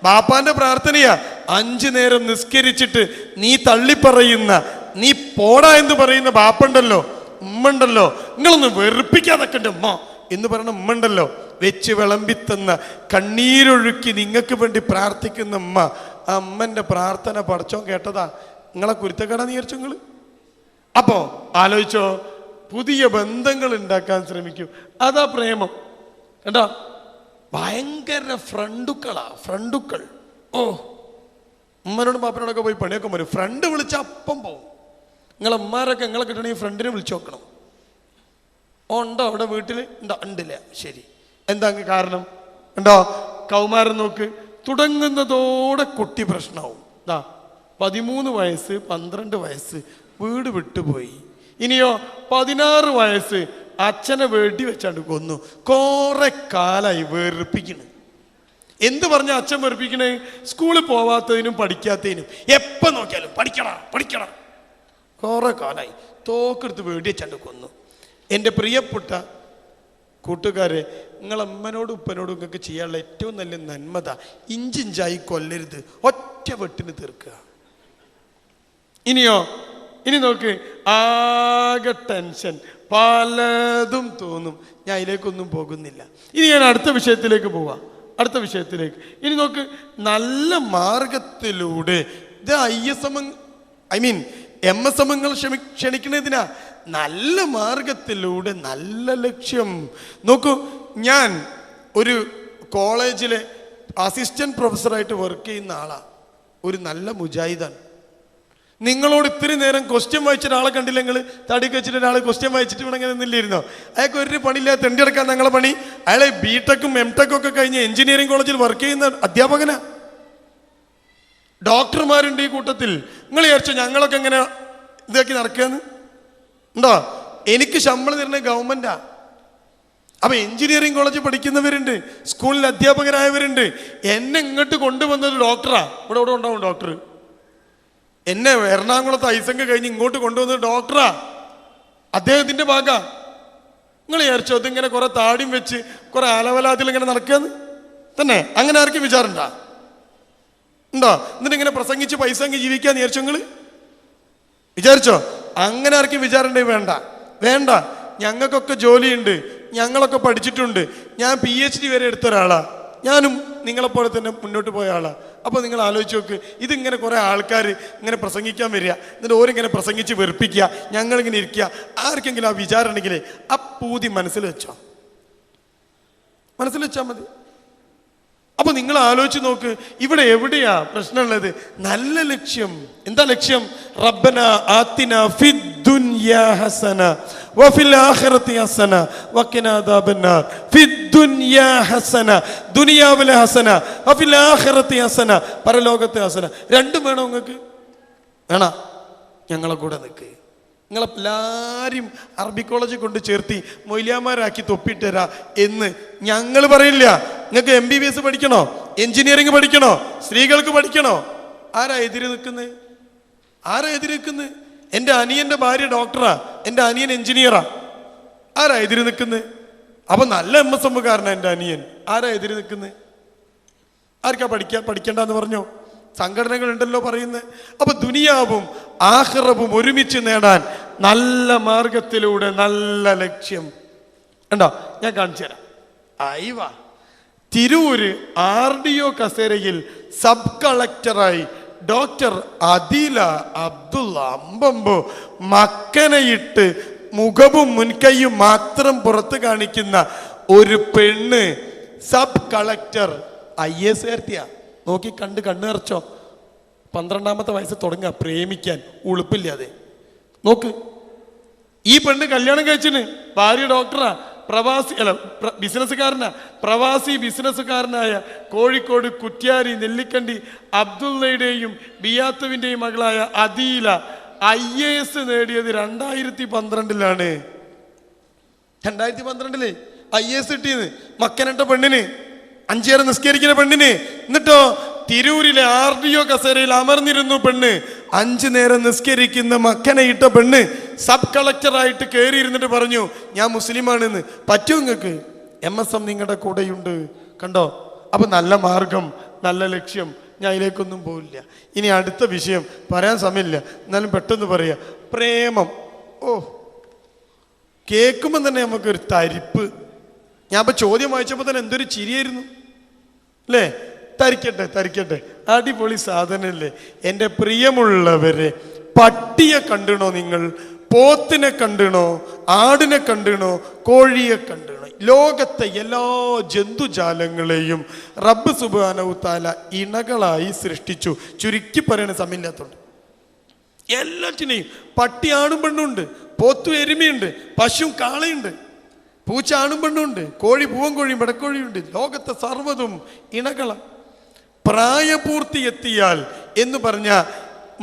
ബാപ്പാന്റെ പ്രാർത്ഥനയാ. 5 നേരം നിസ്കരിച്ചിട്ട് നീ തള്ളിപ്പറയുന്ന, നീ പോടാ എന്ന് പറയുന്ന ബാപ്പുണ്ടല്ലോ, ഉമ്മണ്ടല്ലോ, നിങ്ങളൊന്ന് വെറുപ്പിക്കാതൊക്കെ എൻ്റെ ഉമ്മ എന്ന് പറയുന്ന ഉമ്മണ്ടല്ലോ, വെച്ച് വിളമ്പിത്തന്ന, കണ്ണീരൊഴുക്കി നിങ്ങൾക്ക് വേണ്ടി പ്രാർത്ഥിക്കുന്ന ഉമ്മ. ആ അമ്മൻ്റെ പ്രാർത്ഥന പടച്ചോൻ കേട്ടതാ. നിങ്ങളെ കുരുത്തക്കടാന്ന് വിചാരിച്ചോ നിങ്ങൾ? അപ്പോ ആലോചിച്ചോ, പുതിയ ബന്ധങ്ങൾ ഉണ്ടാക്കാൻ ശ്രമിക്കും. അതാ പ്രേമം. കേട്ടോ, ഭയങ്കര ഫ്രണ്ടുക്കൾ. ഓ, ഉമ്മനോടും പാപ്പനോടൊക്കെ പോയി പണിയൊക്കെ വരും. ഫ്രണ്ട് വിളിച്ച അപ്പം പോവും. നിങ്ങളമ്മമാരൊക്കെ നിങ്ങളെ കിട്ടണമെങ്കിൽ ഫ്രണ്ടിനെ വിളിച്ചു നോക്കണം. ഉണ്ടോ അവിടെ വീട്ടിൽ? ഉണ്ടില്ല. ശരി, എന്താ കാരണം? ഉണ്ടോ? കൗമാരം നോക്ക്, തുടങ്ങുന്നതോടെ കുട്ടി പ്രശ്നമാവും. 13 വയസ്സ് 12 വയസ്സ് വീട് വിട്ടുപോയി. ഇനിയോ 16 വയസ്സ് അച്ഛനെ വെടി വെച്ചാണ്ട് കൊന്നു. കുറെ കാലായി വെറുപ്പിക്കണ്. എന്ത് പറഞ്ഞ അച്ഛൻ വെറുപ്പിക്കണേ? സ്കൂളിൽ പോവാത്തതിനും പഠിക്കാത്തതിനും. എപ്പം നോക്കിയാലും പഠിക്കണം. കുറെ കാലായി തോക്കെടുത്ത് വെടി വെച്ചാണ്ട് കൊന്നു. എൻ്റെ പ്രിയപ്പെട്ട കൂട്ടുകാരെ, നിങ്ങളമ്മനോടും ഉപ്പനോടും നിങ്ങൾക്ക് ചെയ്യാനുള്ള ഏറ്റവും നല്ല നന്മത, ഇഞ്ചിഞ്ചായി കൊല്ലരുത്, ഒറ്റ വെട്ടിന് തീർക്കുക. ഇനി നോക്ക്, ആകെ ടെൻഷൻ, പലതും തോന്നും. ഞാൻ അതിലേക്കൊന്നും പോകുന്നില്ല. ഇനി ഞാൻ അടുത്ത വിഷയത്തിലേക്ക് പോവാം. ഇനി നോക്ക്, നല്ല മാർഗത്തിലൂടെ ഇത് MSM ക്ഷണിക്കുന്നതിനാ. നല്ല മാർഗത്തിലൂടെ, നല്ല ലക്ഷ്യം. നോക്കൂ, ഞാൻ ഒരു കോളേജിലെ അസിസ്റ്റന്റ് പ്രൊഫസറായിട്ട് വർക്ക് ചെയ്യുന്ന ആളാ. ഒരു നല്ല മുജാഹിദാണ്. നിങ്ങളോട് ഇത്തിരി നേരം ക്വസ്റ്റ്യൻ വായിച്ച ഒരാളെ കണ്ടില്ല? നിങ്ങൾ തടിക്ക് വെച്ചിട്ട് ഒരാൾ ക്വസ്റ്റ്യൻ വായിച്ചിട്ട് വേണമെങ്കിൽ നിന്നില്ലായിരുന്നോ? അയാൾക്ക് ഒരു പണിയില്ലാതെ തെണ്ടിയെടുക്കാൻ ഞങ്ങളെ പണി. അയാളെ BTech M.Tech ഒക്കെ കഴിഞ്ഞ് എഞ്ചിനീയറിംഗ് കോളേജിൽ വർക്ക് ചെയ്യുന്ന അധ്യാപകനാ. ഡോക്ടർമാരുണ്ട് ഈ കൂട്ടത്തിൽ. നിങ്ങൾ വിചാരിച്ചോ ഞങ്ങളൊക്കെ എങ്ങനെ ഇതാക്കി നടക്കുകയെന്ന്? ഉണ്ടോ? എനിക്ക് ശമ്പളം തരുന്ന ഗവൺമെന്റാ. അപ്പൊ എഞ്ചിനീയറിംഗ് കോളേജിൽ പഠിക്കുന്നവരുണ്ട്, സ്കൂളിൽ അധ്യാപകരായവരുണ്ട്. എന്നെ ഇങ്ങോട്ട് കൊണ്ടുവന്നത് ഡോക്ടറാ. ഇവിടെ ഉണ്ടാവും ഡോക്ടർ. എന്നെ എറണാകുളത്ത് ഐസങ്ക് കഴിഞ്ഞ് ഇങ്ങോട്ട് കൊണ്ടുവന്നത് ഡോക്ടറാ. അദ്ദേഹത്തിന്റെ ഭാഗ. നിങ്ങൾ വിചാരിച്ചോ അതിങ്ങനെ കുറെ താടിയും വെച്ച് കുറെ അലവലാതിൽ ഇങ്ങനെ നടക്കുകയെന്ന്? തന്നെ അങ്ങനെ ആർക്കും വിചാരണ്ട ഉണ്ടോ? എന്നിട്ട് ഇങ്ങനെ പ്രസംഗിച്ച് പൈസ അങ്ങ് ജീവിക്കാന്ന് വിചാരിച്ചോ നിങ്ങൾ? വിചാരിച്ചോ? അങ്ങനെ ആർക്കും വിചാരണ്ടേ? വേണ്ട. ഞങ്ങൾക്കൊക്കെ ജോലിയുണ്ട്, ഞങ്ങളൊക്കെ പഠിച്ചിട്ടുണ്ട്. ഞാൻ PhD വരെ എടുത്ത ഒരാളാ. ഞാനും നിങ്ങളെപ്പോലെ തന്നെ മുന്നോട്ട് പോയ ആളാ. അപ്പോൾ നിങ്ങൾ ആലോചിച്ച് നോക്ക്, ഇതിങ്ങനെ കുറേ ആൾക്കാർ ഇങ്ങനെ പ്രസംഗിക്കാൻ വരിക, എന്നിട്ട് ഓരിങ്ങനെ പ്രസംഗിച്ച് വെറുപ്പിക്കുക, ഞങ്ങളിങ്ങനെ ഇരിക്കുക. ആർക്കെങ്കിലും ആ വിചാരം ഉണ്ടെങ്കിൽ ആ പൂതി മനസ്സിൽ വെച്ചാൽ മതി. അപ്പൊ നിങ്ങൾ ആലോചിച്ച് നോക്ക്, ഇവിടെ എവിടെയാ പ്രശ്നമുള്ളത്? നല്ല ലക്ഷ്യം. എന്താ ലക്ഷ്യം? റബ്ബന ആതിന ഫിദ്ദുനിയാ ഹസന വഫിൽ ആഖിറതി ഹസന വഖിനാ അദാബന്നാർ. ഫിദ്ദുനിയാ ഹസന, ദുനിയാവിലെ ഹസന, വഫിൽ ആഖിറതി ഹസന, പരലോകത്തെ ഹസന. രണ്ടും വേണോ നിങ്ങൾക്ക്? വേണോ? ഞങ്ങളെ കൂടെ നിൽക്ക്. നിങ്ങളെല്ലാവരും അറബി കോളേജിൽ കൊണ്ട് ചേർത്തി മൊയ്ലിയാമാരാക്കി തൊപ്പിട്ടരാ എന്ന് ഞങ്ങൾ പറയില്ല. നിങ്ങൾക്ക് MBBS പഠിക്കണോ, എഞ്ചിനീയറിംഗ് പഠിക്കണോ, സ്ത്രീകൾക്ക് പഠിക്കണോ? ആരാ എതിര് നിൽക്കുന്നത്? എൻ്റെ അനിയൻ്റെ ഭാര്യ ഡോക്ടറാ, എൻ്റെ അനിയൻ എഞ്ചിനീയറാ. ആരാ എതിര് നിൽക്കുന്നത്? അപ്പൊ നല്ല MSM കാരനാ എൻ്റെ അനിയൻ. ആരാ എതിര് നിൽക്കുന്നത്? ആർക്കാ പഠിക്കണ്ടെന്ന് പറഞ്ഞോ? സംഘടനകൾ ഉണ്ടല്ലോ പറയുന്നത്. അപ്പൊ ദുനിയാവും ആഖിറവും ഒരുമിച്ച് നേടാൻ നല്ല മാർഗത്തിലൂടെ നല്ല ലക്ഷ്യം ഉണ്ടോ? ഞാൻ കാണിച്ചു തരാം. അയവാ തിരൂര് RDO കസേരയിൽ സബ് കളക്ടറായി ഡോക്ടർ അദില അബ്ദുള്ള അമ്പമ്പോ മക്കനയിട്ട് മുഖവും മുൻകൈയും മാത്രം പുറത്ത് കാണിക്കുന്ന ഒരു പെണ്ണ് സബ് കളക്ടർ IAS കാരത്തിയാ. നോക്കി കണ്ട് കണ്ണുറച്ചോ. 12ാമത്തെ വയസ്സ് തുടങ്ങുക പ്രേമിക്കാൻ ഉളുപ്പില്ലാതെ. നോക്ക്, ഈ പെണ്ണ് കല്യാണം കഴിച്ചിന്, ഭാര്യ ഡോക്ടറാ, ബിസിനസ്സുകാരനാ, പ്രവാസി ബിസിനസ്സുകാരനായ കോഴിക്കോട് കുറ്റ്യാരി നെല്ലിക്കണ്ടി അബ്ദുള്ളയുടെയും ബിയാത്തുവിന്റെയും മകളായ അദീല IAS നേടിയത് 2012 2012 IAS കിട്ടിയത് മക്കനിട്ട പെണ്ണിന്, 5 നേരം നിസ്കരിക്കുന്ന പെണ്ണിന്. എന്നിട്ടോ തിരൂരിലെ RDO കസേരയിൽ അമർന്നിരുന്നു പെണ്ണ്. 5 നേരം നിസ്കരിക്കുന്ന മക്കനയിട്ട പെണ്ണ് സബ് കളക്ടറായിട്ട് കയറിയിരുന്നിട്ട് പറഞ്ഞു, ഞാൻ മുസ്ലിമാണെന്ന്. പറ്റും നിങ്ങൾക്ക്, MSM നിങ്ങളുടെ കൂടെയുണ്ട്. കണ്ടോ? അപ്പൊ നല്ല മാർഗം, നല്ല ലക്ഷ്യം. ഞാൻ അതിലേക്കൊന്നും പോവില്ല. ഇനി അടുത്ത വിഷയം പറയാൻ സമയമില്ല, എന്നാലും പെട്ടെന്ന് പറയാ. പ്രേമം. ഓ, കേൾക്കുമ്പോൾ തന്നെ നമുക്കൊരു തരിപ്പ്. ഞാൻ ഇപ്പൊ ചോദ്യം വായിച്ചപ്പോൾ തന്നെ എന്തൊരു ചിരിയായിരുന്നു അല്ലേ? തരിക്കട്ടെ, അടിപൊളി സാധനല്ലേ. എൻ്റെ പ്രിയമുള്ളവരെ, പട്ടിയെ കണ്ടിണോ നിങ്ങൾ? പോത്തിനെ കണ്ടിണോ? ആടിനെ കണ്ടിണോ? കോഴിയെ കണ്ടിണോ? ലോകത്തെ എല്ലാ ജന്തുജാലങ്ങളെയും റബ്ബ് സുബ്ഹാനഹു തആല ഇണകളായി സൃഷ്ടിച്ചു. ചുരുക്കി പറയണ സമയമില്ലാത്തതുകൊണ്ട് എല്ലാറ്റിനെയും. പട്ടി ആണും പെണ്ണുണ്ട്, പോത്തു എരുമയുണ്ട്, പശു കാളയുണ്ട്, പൂച്ച ആണും പെണ്ണുണ്ട്, കോഴി പൂവൻ കോഴിയും പെടക്കോഴിയുണ്ട്. ലോകത്തെ സർവ്വതും ഇണകളാണ്. പ്രായപൂർത്തി എത്തിയാൽ എന്ന് പറഞ്ഞ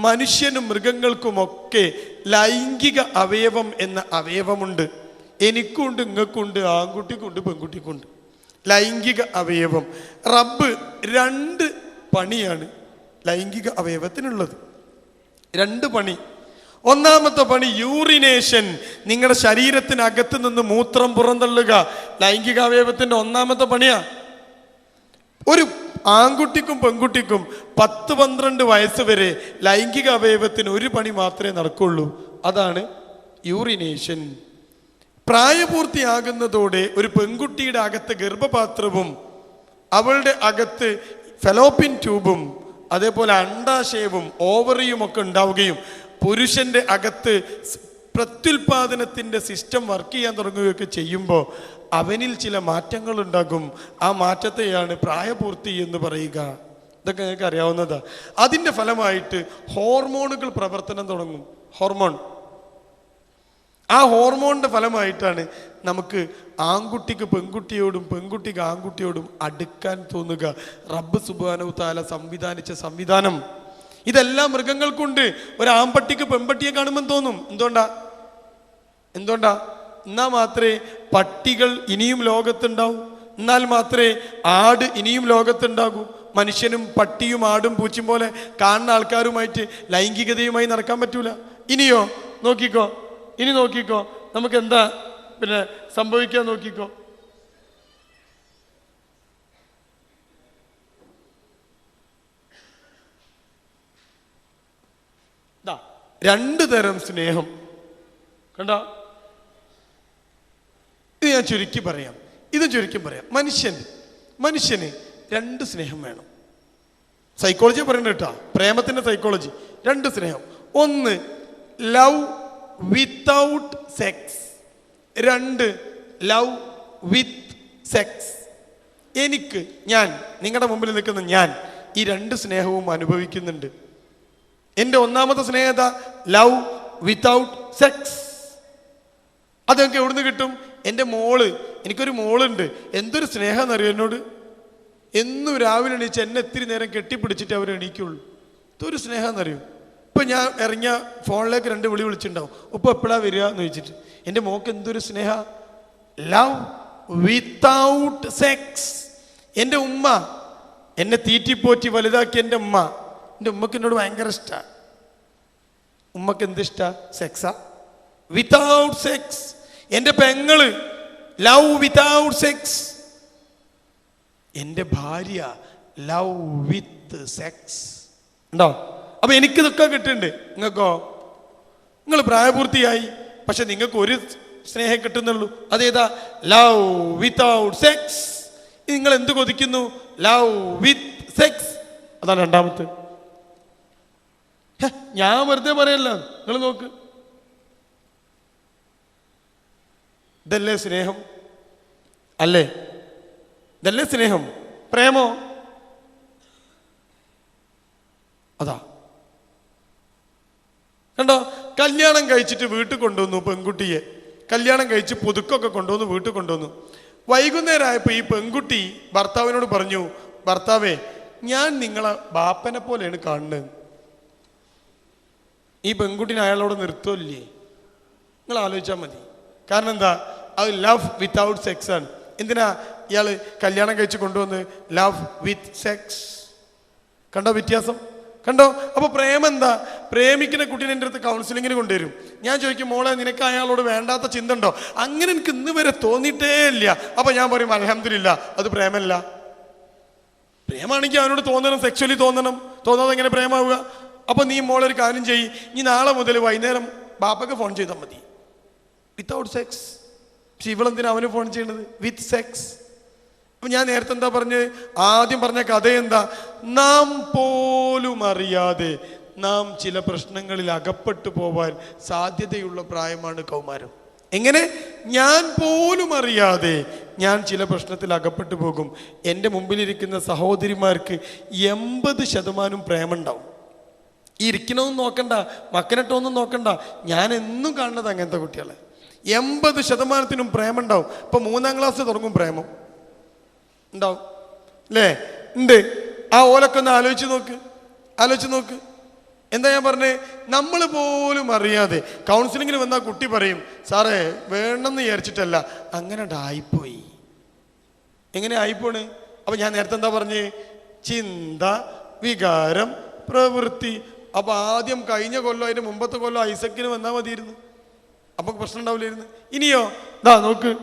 മനുഷ്യനും മൃഗങ്ങൾക്കുമൊക്കെ ലൈംഗിക അവയവം എന്ന അവയവമുണ്ട്. എനിക്കുണ്ട്, നിങ്ങൾക്കുണ്ട്, ആൺകുട്ടിക്കുണ്ട്, പെൺകുട്ടിക്കുണ്ട് ലൈംഗിക അവയവം. റബ്ബ് 2 പണിയാണ് ലൈംഗിക അവയവത്തിനുള്ളത്. 2 പണി. ഒന്നാമത്തെ പണി യൂറിനേഷൻ, നിങ്ങളുടെ ശരീരത്തിനകത്ത് നിന്ന് മൂത്രം പുറന്തള്ളുക ലൈംഗിക അവയവത്തിന്റെ ഒന്നാമത്തെ പണിയാ. ഒരു ആൺകുട്ടിക്കും പെൺകുട്ടിക്കും 10-12 വയസ്സ് വരെ ലൈംഗിക അവയവത്തിന് ഒരു പണി മാത്രമേ നടക്കുള്ളൂ, അതാണ് യൂറിനേഷൻ. പ്രായപൂർത്തിയാകുന്നതോടെ ഒരു പെൺകുട്ടിയുടെ അകത്ത് ഗർഭപാത്രവും അവളുടെ അകത്ത് ഫെലോപ്പിൻ ട്യൂബും അതേപോലെ അണ്ഡാശയവും ഓവറിയും ഒക്കെ ഉണ്ടാവുകയും പുരുഷന്റെ അകത്ത് പ്രത്യുൽപാദനത്തിന്റെ സിസ്റ്റം വർക്ക് ചെയ്യാൻ തുടങ്ങുകയൊക്കെ ചെയ്യുമ്പോൾ അവനിൽ ചില മാറ്റങ്ങൾ ഉണ്ടാകും. ആ മാറ്റത്തെയാണ് പ്രായപൂർത്തി എന്ന് പറയുക. ഇതൊക്കെ നിങ്ങൾക്ക് അറിയാവുന്നതാ. അതിൻ്റെ ഫലമായിട്ട് ഹോർമോണുകൾ പ്രവർത്തനം തുടങ്ങും. ആ ഹോർമോണിന്റെ ഫലമായിട്ടാണ് നമുക്ക് ആൺകുട്ടിക്ക് പെൺകുട്ടിയോടും പെൺകുട്ടിക്ക് ആൺകുട്ടിയോടും അടുക്കാൻ തോന്നുക. റബ്ബ് സുബ്ഹാനഹു തആല സംവിധാനിച്ച സംവിധാനം ഇതെല്ലാം മൃഗങ്ങൾക്കുണ്ട്. ഒരു ആൺപട്ടിക്ക് പെൺപട്ടിയെ കാണുമ്പോൾ തോന്നും. എന്തുകൊണ്ടാ? എന്നാൽ മാത്രമേ പട്ടികൾ ഇനിയും ലോകത്തുണ്ടാവൂ, എന്നാൽ മാത്രമേ ആട് ഇനിയും ലോകത്തുണ്ടാകൂ. മനുഷ്യനും പട്ടിയും ആടും പൂച്ചയും പോലെ കാണുന്ന ആൾക്കാരുമായിട്ട് ലൈംഗികതയുമായി നടക്കാൻ പറ്റൂല. ഇനി നോക്കിക്കോ നമുക്ക് എന്താ പിന്നെ സംഭവിക്കാൻ നോക്കിക്കോ. രണ്ട് തരം സ്നേഹം കണ്ടോ? ഇത് ഞാൻ ചുരുക്കി പറയാം. മനുഷ്യന് 2 സ്നേഹം വേണം. സൈക്കോളജി പറയണ്ട കേട്ടോ, പ്രേമത്തിന്റെ സൈക്കോളജി. 2 സ്നേഹം. 1 love without sex, 2 love with sex. നിങ്ങളുടെ മുമ്പിൽ നിൽക്കുന്ന ഞാൻ ഈ 2 സ്നേഹവും അനുഭവിക്കുന്നുണ്ട്. എൻ്റെ ഒന്നാമത്തെ സ്നേഹത ലവ് വിത്തൗട്ട് സെക്സ്. അതെനിക്ക് എവിടുന്ന് കിട്ടും? എൻ്റെ എനിക്കൊരു മോളുണ്ട്. എന്തൊരു സ്നേഹം എന്നറിയോ എന്നോട്? എന്നും രാവിലെ എണീച്ച് എന്നെ ഇത്തിരി നേരം കെട്ടിപ്പിടിച്ചിട്ട് അവർ എണീക്കുള്ളൂ. ഇതൊരു സ്നേഹം എന്നറിയോ? ഇപ്പം ഞാൻ ഇറങ്ങിയ ഫോണിലേക്ക് 2 വിളി വിളിച്ചിട്ടുണ്ടാവും. ഉപ്പം എപ്പോഴാണ് വരിക എന്ന് ചോദിച്ചിട്ട്. എൻ്റെ മോക്ക് എന്തൊരു സ്നേഹ. Love without sex. എൻ്റെ ഉമ്മ എന്നെ തീറ്റിപ്പോറ്റി വലുതാക്കി. എൻ്റെ ഉമ്മക്ക് എന്നോട് ഭയങ്കര ഇഷ്ടമാണ്. ഉമ്മക്ക് എന്തിഷ്ടാ? സെക്സാ. Without sex. എൻ്റെ പെങ്ങള് ലവ് വിത്തൗട്ട് സെക്സ്. എൻ്റെ ഭാര്യ ലവ് വിത്ത് സെക്സ്. ഉണ്ടോ? അപ്പൊ എനിക്കിതൊക്കെ കിട്ടുന്നുണ്ട്. നിങ്ങൾക്കോ? നിങ്ങൾ പ്രായപൂർത്തിയായി, പക്ഷെ നിങ്ങൾക്ക് ഒരു സ്നേഹം കിട്ടുന്നുള്ളൂ. അതേതാ? Love without sex. നിങ്ങൾ എന്ത് കൊതിക്കുന്നു? Love with sex. അതാണ് രണ്ടാമത്തെ. ഞാൻ വെറുതെ പറയല്ല, നിങ്ങൾ നോക്ക്. ഇതല്ലേ സ്നേഹം? അല്ലേ? ഇതല്ലേ സ്നേഹം? പ്രേമോ? അതാ. കണ്ടോ? കല്യാണം കഴിച്ചിട്ട് വീട്ടിൽ കൊണ്ടുവന്നു പെൺകുട്ടിയെ. കല്യാണം കഴിച്ച് പുതുക്കൊക്കെ കൊണ്ടുവന്നു വീട്ടിൽ കൊണ്ടുവന്നു. വൈകുന്നേരമായപ്പോൾ ഈ പെൺകുട്ടി ഭർത്താവിനോട് പറഞ്ഞു, ഭർത്താവേ, ഞാൻ നിങ്ങളെ ബാപ്പനെ പോലെയാണ് കാണുന്നത്. ഈ പെൺകുട്ടിനെ അയാളോട് നിർത്തുമല്ലേ? നിങ്ങൾ ആലോചിച്ചാൽ മതി. കാരണം എന്താ? അത് ലവ് വിത്തൗട്ട് സെക്സ് ആണ്. എന്തിനാ ഇയാൾ കല്യാണം കഴിച്ച് കൊണ്ടുവന്ന് ലവ് വിത്ത് സെക്സ്? കണ്ടോ വ്യത്യാസം? കണ്ടോ? അപ്പൊ പ്രേമം എന്താ? പ്രേമിക്കുന്ന കുട്ടീനെ എൻ്റെ അടുത്ത് കൗൺസിലിങ്ങിന് കൊണ്ടുവരും. ഞാൻ ചോദിക്കും, മോളെ നിനക്ക് അയാളോട് വേണ്ടാത്ത ചിന്ത ഉണ്ടോ? അങ്ങനെ എനിക്ക് ഇന്ന് വരെ തോന്നിയിട്ടേ ഇല്ല. അപ്പൊ ഞാൻ പറയും, അൽഹംദുലില്ലാ, അത് പ്രേമല്ല. പ്രേമാണെങ്കിൽ അവനോട് തോന്നണം, സെക്ച്വലി തോന്നണം. തോന്നാതെ എങ്ങനെ പ്രേമാവുക? അപ്പൊ നീ മോളൊരു കാര്യം ചെയ്യ്, നീ നാളെ മുതൽ വൈകുന്നേരം ബാപ്പക്ക് ഫോൺ ചെയ്താൽ മതി, വിത്തൗട്ട് സെക്സ്. പക്ഷെ ഇവളെന്തിനാ അവന് ഫോൺ ചെയ്യണത്? വിത്ത് സെക്സ്. അപ്പൊ ഞാൻ നേരത്തെ എന്താ പറഞ്ഞ്? ആദ്യം പറഞ്ഞ കഥ എന്താ? നാം പോലും അറിയാതെ നാം ചില പ്രശ്നങ്ങളിൽ അകപ്പെട്ടു പോവാൻ സാധ്യതയുള്ള പ്രായമാണ് കൗമാരം. എങ്ങനെ? ഞാൻ പോലും അറിയാതെ ഞാൻ ചില പ്രശ്നത്തിൽ അകപ്പെട്ടു പോകും. എൻ്റെ മുമ്പിലിരിക്കുന്ന സഹോദരിമാർക്ക് 80% പ്രേമുണ്ടാവും. ഈ ഇരിക്കണമെന്നും നോക്കണ്ട, മക്കനട്ടൊന്നും നോക്കണ്ട. ഞാൻ എന്നും കാണുന്നത് അങ്ങനത്തെ കുട്ടികളെ. 80% പ്രേമുണ്ടാവും. ഇപ്പൊ 3ാം ക്ലാസ് തുടങ്ങും പ്രേമം ഉണ്ടാവും അല്ലേ? ഉണ്ട്. ആ ഓലൊക്കെ ഒന്ന് ആലോചിച്ച് നോക്ക്. എന്താ ഞാൻ പറഞ്ഞേ? നമ്മൾ പോലും അറിയാതെ കൗൺസിലിങ്ങിന് വന്നാൽ കുട്ടി പറയും, സാറേ വേണമെന്ന് വിചാരിച്ചിട്ടല്ല, അങ്ങനെ ആയിപ്പോയി. എങ്ങനെ ആയിപ്പോണ്? അപ്പൊ ഞാൻ നേരത്തെ എന്താ പറഞ്ഞേ? ചിന്ത, വികാരം, പ്രവൃത്തി. അപ്പൊ ആദ്യം കഴിഞ്ഞ കൊല്ലം, അതിന്റെ മുമ്പത്തെ കൊല്ലം ഐസക്കിന് വന്നാൽ മതിയിരുന്നു, അപ്പൊ പ്രശ്നം ഉണ്ടാവില്ലായിരുന്നു. ഇനിയോ ദാ നോക്ക്,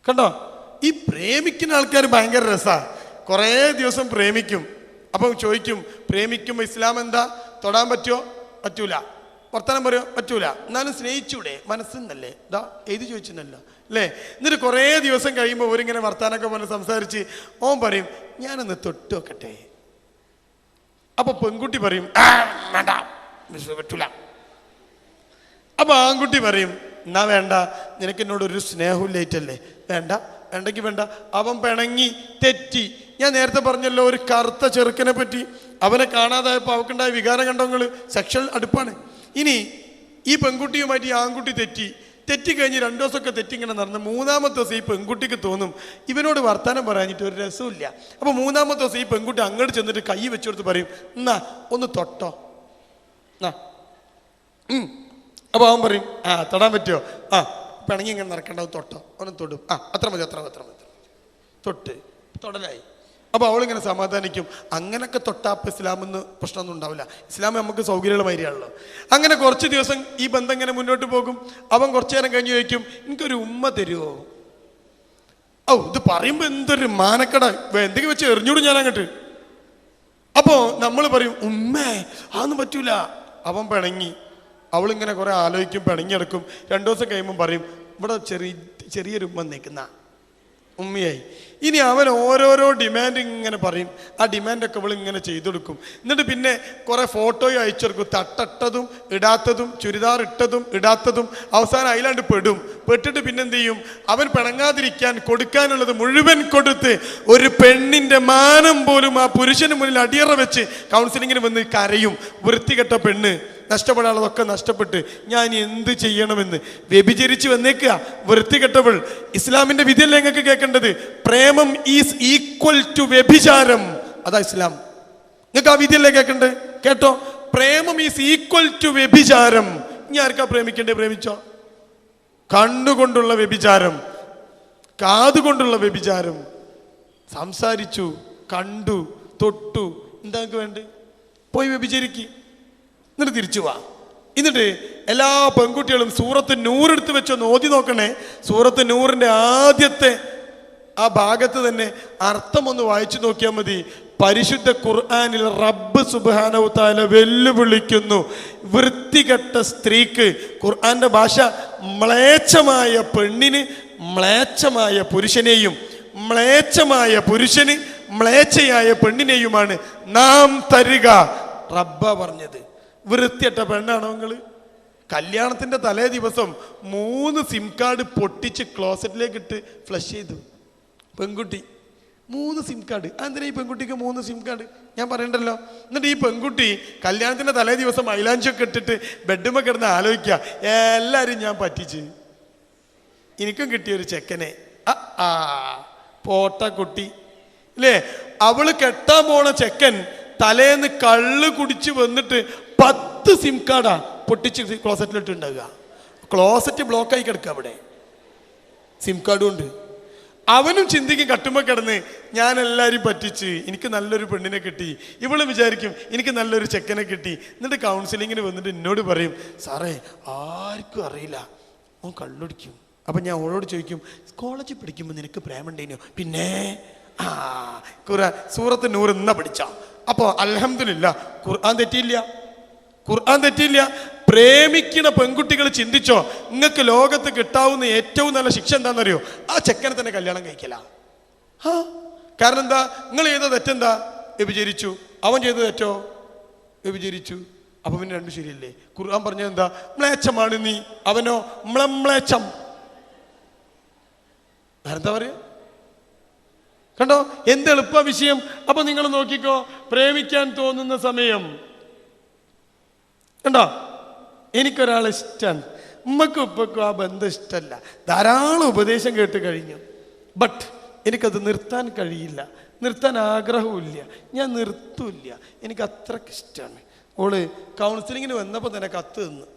കണ്ടോ? ഈ പ്രേമിക്കുന്ന ആൾക്കാർ ഭയങ്കര രസാ. കുറേ ദിവസം പ്രേമിക്കും. അപ്പം ചോദിക്കും, പ്രേമിക്കുമ്പോൾ ഇസ്ലാം എന്താ? തൊടാൻ പറ്റുമോ? പറ്റൂല. വർത്തമാനം പറയുമോ? പറ്റൂല. എന്നാലും സ്നേഹിച്ചൂടെ? മനസ്സെന്നല്ലേ? ഇതാ എഴുതി ചോദിച്ചെന്നല്ല അല്ലേ? എന്നിട്ട് കുറേ ദിവസം കഴിയുമ്പോൾ അവരിങ്ങനെ വർത്താനൊക്കെ പറഞ്ഞ് സംസാരിച്ച് ഓൻ പറയും, ഞാനൊന്ന് തൊട്ട് വെക്കട്ടെ. അപ്പൊ പെൺകുട്ടി പറയും, വേണ്ട, പറ്റൂല. അപ്പൊ ആൺകുട്ടി പറയും, എന്നാ വേണ്ട, നിനക്ക് എന്നോടൊരു സ്നേഹമില്ലായിട്ടല്ലേ? വേണ്ടെങ്കിൽ വേണ്ട. അവൻ പിണങ്ങി, തെറ്റി. ഞാൻ നേരത്തെ പറഞ്ഞല്ലോ ഒരു കറുത്ത ചെറുക്കനെ പറ്റി. അവനെ കാണാതായപ്പോൾ അവക്കുണ്ടായ വികാരം കണ്ടോ നിങ്ങൾ? സെക്ഷൽ അടുപ്പാണ്. ഇനി ഈ പെൺകുട്ടിയുമായിട്ട് ഈ ആൺകുട്ടി തെറ്റിക്കഴിഞ്ഞ് 2 ദിവസമൊക്കെ തെറ്റിങ്ങനെ നടന്ന് 3ാമത്തെ ദിവസം ഈ പെൺകുട്ടിക്ക് തോന്നും ഇവനോട് വർത്താനം പറയാനിട്ട് ഒരു രസമില്ല. അപ്പോൾ 3ാമത്തെ ദിവസം ഈ പെൺകുട്ടി അങ്ങോട്ട് ചെന്നിട്ട് കൈ വെച്ചെടുത്ത് പറയും, എന്നാ ഒന്ന് തൊട്ടോ. അപ്പോൾ അവൻ പറയും, തൊടാൻ പറ്റുമോ? പിണങ്ങി ഇങ്ങനെ നടക്കേണ്ട, തൊട്ടോ. അവനും തൊടും. അത്ര മതി തൊട്ട് തൊടലായി. അപ്പോൾ അവളിങ്ങനെ സമാധാനിക്കും. അങ്ങനൊക്കെ തൊട്ടാപ്പ് ഇസ്ലാമെന്ന് പ്രശ്നമൊന്നും ഉണ്ടാവില്ല. ഇസ്ലാം നമുക്ക് സൗകര്യമുള്ള മാതിരിയാണല്ലോ. അങ്ങനെ കുറച്ച് ദിവസം ഈ ബന്ധം ഇങ്ങനെ മുന്നോട്ട് പോകും. അവൻ കുറച്ചു നേരം കഴിഞ്ഞ് ചോദിക്കും, എനിക്കൊരു ഉമ്മ തരുമോ? ഇത് പറയുമ്പോൾ എന്തൊരു മാനക്കട, എന്തെങ്കിലും വെച്ച് എറിഞ്ഞൂടും ഞാൻ അങ്ങോട്ട്. അപ്പോൾ നമ്മൾ പറയും, ഉമ്മേ അതൊന്നും പറ്റൂല. അവൻ പിണങ്ങി. അവളിങ്ങനെ കുറെ ആലോചിക്കും, പിണങ്ങിയെടുക്കും. 2 ദിവസം കഴിയുമ്പം പറയും, ഇവിടെ ചെറിയൊരു ഉമ്മ നിൽക്കുന്ന ഉമ്മയായി. ഇനി അവൻ ഓരോരോ ഡിമാൻഡ് ഇങ്ങനെ പറയും. ആ ഡിമാൻഡൊക്കെ അവൾ ഇങ്ങനെ ചെയ്തു കൊടുക്കും. എന്നിട്ട് പിന്നെ കുറെ ഫോട്ടോയും അയച്ചെടുക്കും, തട്ടിട്ടതും ഇടാത്തതും, ചുരിദാർ ഇട്ടതും ഇടാത്തതും. അവസാനം അതിലാണ്ട് പെട്ടിട്ട് പിന്നെ എന്ത് ചെയ്യും? അവൻ പിണങ്ങാതിരിക്കാൻ കൊടുക്കാനുള്ളത് മുഴുവൻ കൊടുത്ത് ഒരു പെണ്ണിന്റെ മാനം പോലും ആ പുരുഷന് മുന്നിൽ അടിയറ വെച്ച് കൗൺസിലിങ്ങിന് വന്ന് കരയും. വൃത്തികെട്ട പെണ്ണ്, നഷ്ടപ്പെടാനുള്ളതൊക്കെ നഷ്ടപ്പെട്ട് ഞാൻ എന്ത് ചെയ്യണമെന്ന് വ്യഭിചരിച്ച് വന്നേക്കുക. വൃത്തികെട്ടവൾ. ഇസ്ലാമിന്റെ വിധിയല്ലേ ഞങ്ങൾക്ക് കേൾക്കേണ്ടത്? പ്രേമം ഈസ് ഈക്വൽ ടു വ്യഭിചാരം. അതാ ഇസ്ലാം. നിങ്ങൾക്ക് ആ വിധിയല്ലേ കേൾക്കണ്ടേ? കേട്ടോ, പ്രേമം ഈസ് ഈക്വൽ ടു വ്യഭിചാരം. ഇനി ആർക്കാ പ്രേമിക്കണ്ടേ? പ്രേമിച്ചോ. കണ്ണുകൊണ്ടുള്ള വ്യഭിചാരം, കാതുകൊണ്ടുള്ള വ്യഭിചാരം. സംസാരിച്ചു, കണ്ടു, തൊട്ടു, എന്താ വേണ്ട? പോയി വ്യഭിചരിക്ക്, എന്നിട്ട് തിരിച്ചു വാ. എന്നിട്ട് എല്ലാ പെൺകുട്ടികളും സൂറത്ത് നൂർ എടുത്ത് വെച്ചൊന്ന് ഓതി നോക്കണേ. സൂറത്ത് നൂറിന്റെ ആ ഭാഗത്ത് തന്നെ അർത്ഥം ഒന്ന് വായിച്ചു നോക്കിയാൽ മതി. പരിശുദ്ധ ഖുർആനിൽ റബ്ബ് സുബ്ഹാനഹു തആല വെല്ലുവിളിക്കുന്നു വൃത്തികെട്ട സ്ത്രീക്ക്. ഖുർആന്റെ ഭാഷ മ്ലേച്ഛമായ പെണ്ണിന് മ്ലേച്ഛമായ പുരുഷനെയും മ്ലേച്ഛമായ പുരുഷന് മ്ലേച്ഛയായ പെണ്ണിനെയുമാണ് നാം തരിക. റബ്ബ പറഞ്ഞത്. വൃത്തികെട്ട പെണ്ണാണോ നിങ്ങള്? കല്യാണത്തിന്റെ തലേ ദിവസം 3 സിം കാർഡ് പൊട്ടിച്ച് ക്ലോസറ്റിലേക്ക് ഇട്ട് ഫ്ലഷ് ചെയ്തു പെൺകുട്ടി. 3 സിം കാർഡ്. എന്തിനാ ഈ പെൺകുട്ടിക്ക് 3 സിം കാർഡ്? ഞാൻ പറയണ്ടല്ലോ. എന്നിട്ട് ഈ പെൺകുട്ടി കല്യാണത്തിന്റെ തലേ ദിവസം മൈലാഞ്ചൊക്കെ ഇട്ടിട്ട് ബെഡ്മ കിടന്ന് ആലോചിക്കുക, എല്ലാരും ഞാൻ പറ്റിച്ച്, എനിക്കും കിട്ടിയൊരു ചെക്കനെ. പോട്ട കുട്ടി അല്ലേ? അവള് കെട്ടാൻ പോണ ചെക്കൻ തലേന്ന് കള്ള് കുടിച്ച് വന്നിട്ട് 10 സിം കാർഡാ പൊട്ടിച്ച് ക്ലോസറ്റിലിട്ടുണ്ടാകുക. ക്ലോസറ്റ് ബ്ലോക്കായി കിടക്കുക അവിടെ, സിം കാർഡും ഉണ്ട്. അവനും ചിന്തിക്കും കട്ടുമ്പോ കിടന്ന് ഞാൻ എല്ലാവരും പറ്റിച്ച് എനിക്ക് നല്ലൊരു പെണ്ണിനെ കിട്ടി. ഇവള് വിചാരിക്കും എനിക്ക് നല്ലൊരു ചെക്കനെ കിട്ടി. എന്നിട്ട് കൗൺസിലിങ്ങിന് വന്നിട്ട് എന്നോട് പറയും, സാറേ ആർക്കും അറിയില്ല ഓൻ കള്ളുടിക്കും. അപ്പം ഞാൻ അവളോട് ചോദിക്കും, കോളേജിൽ പഠിക്കുമ്പോൾ നിനക്ക് പ്രേമുണ്ടേനോ? പിന്നെ സൂറത്ത് നൂർ എന്നാ പഠിച്ച. അപ്പോൾ അൽഹംദുലില്ലാ ഖുർആൻ തെറ്റിയില്ല, ഖുർആൻ തെറ്റിയില്ല. പ്രേമിക്കണ പെൺകുട്ടികൾ ചിന്തിച്ചോ, നിങ്ങൾക്ക് ലോകത്ത് കിട്ടാവുന്ന ഏറ്റവും നല്ല ശിക്ഷ എന്താണെന്നറിയോ? ആ ചെക്കനെ തന്നെ കല്യാണം കഴിക്കല. കാരണം എന്താ? നിങ്ങൾ ചെയ്ത തെറ്റെന്താ? വ്യഭിചരിച്ചു. അവൻ ചെയ്ത തെറ്റോ? വ്യഭിചരിച്ചു. അപ്പൊ പിന്നെ രണ്ടും ശരിയല്ലേ? ഖുർആൻ പറഞ്ഞത് എന്താ? മ്ലേച്ഛമാണ് നീ, അവനോ മ്ലേച്ഛം. എന്താ പറയാ? കണ്ടോ എന്ത് എളുപ്പ വിഷയം. അപ്പൊ നിങ്ങൾ നോക്കിക്കോ, പ്രേമിക്കാൻ തോന്നുന്ന സമയം കണ്ടോ, എനിക്കൊരാളെ ഇഷ്ടമാണ്, ഉമ്മക്കും ഉപ്പക്കും ആ ബന്ധം ഇഷ്ടമല്ല, ധാരാളം ഉപദേശം കേട്ട് കഴിഞ്ഞു, ബട്ട് എനിക്കത് നിർത്താൻ കഴിയില്ല, നിർത്താൻ ആഗ്രഹമില്ല, ഞാൻ നിർത്തൂല്ല, എനിക്ക് അത്രയ്ക്ക് ഇഷ്ടമാണ്. ഓള് കൗൺസിലിങ്ങിന് വന്നപ്പോൾ തന്നെ കത്ത് തന്നു.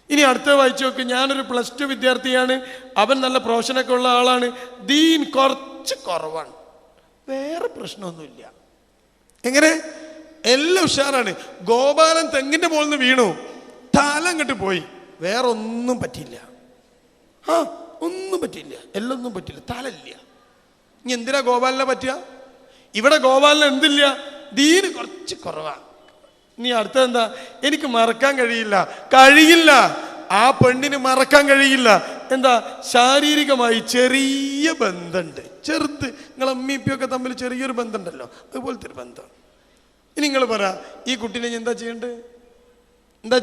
ഇനി അടുത്ത വായിച്ചു നോക്ക്. ഞാനൊരു +2 വിദ്യാർത്ഥിയാണ്, അവൻ നല്ല പ്രൊഫഷനൊക്കെ ഉള്ള ആളാണ്, ദീൻ കുറച്ച് കുറവാണ്, വേറെ പ്രശ്നമൊന്നുമില്ല. എങ്ങനെ? എല്ലാം ഉഷാറാണ്. ഗോപാലൻ തെങ്ങിന്റെ മുകളിൽ നിന്ന് വീണു, തല അങ്ങോട്ട് പോയി, വേറെ ഒന്നും പറ്റിയില്ല. ഒന്നും പറ്റിയില്ല, എല്ലാം ഒന്നും പറ്റില്ല, തലയില്ല. ഇനി എന്തിനാ ഗോപാലിനെ പറ്റുക? ഇവിടെ ഗോപാലിന് എന്തില്ല? ദീന് കുറച്ച് കുറവാ. നീ അടുത്തെന്താ? എനിക്ക് മറക്കാൻ കഴിയില്ല. ആ പെണ്ണിന് മറക്കാൻ കഴിയില്ല. എന്താ? ശാരീരികമായി ചെറിയ ബന്ധമുണ്ട്, ചെറുത്. നിങ്ങൾ അമ്മീപ്പിയൊക്കെ തമ്മിൽ ചെറിയൊരു ബന്ധമുണ്ടല്ലോ, അതുപോലത്തെ ഒരു ബന്ധം. ഇനി നിങ്ങൾ പറ, ഈ കുട്ടീനെ എന്താ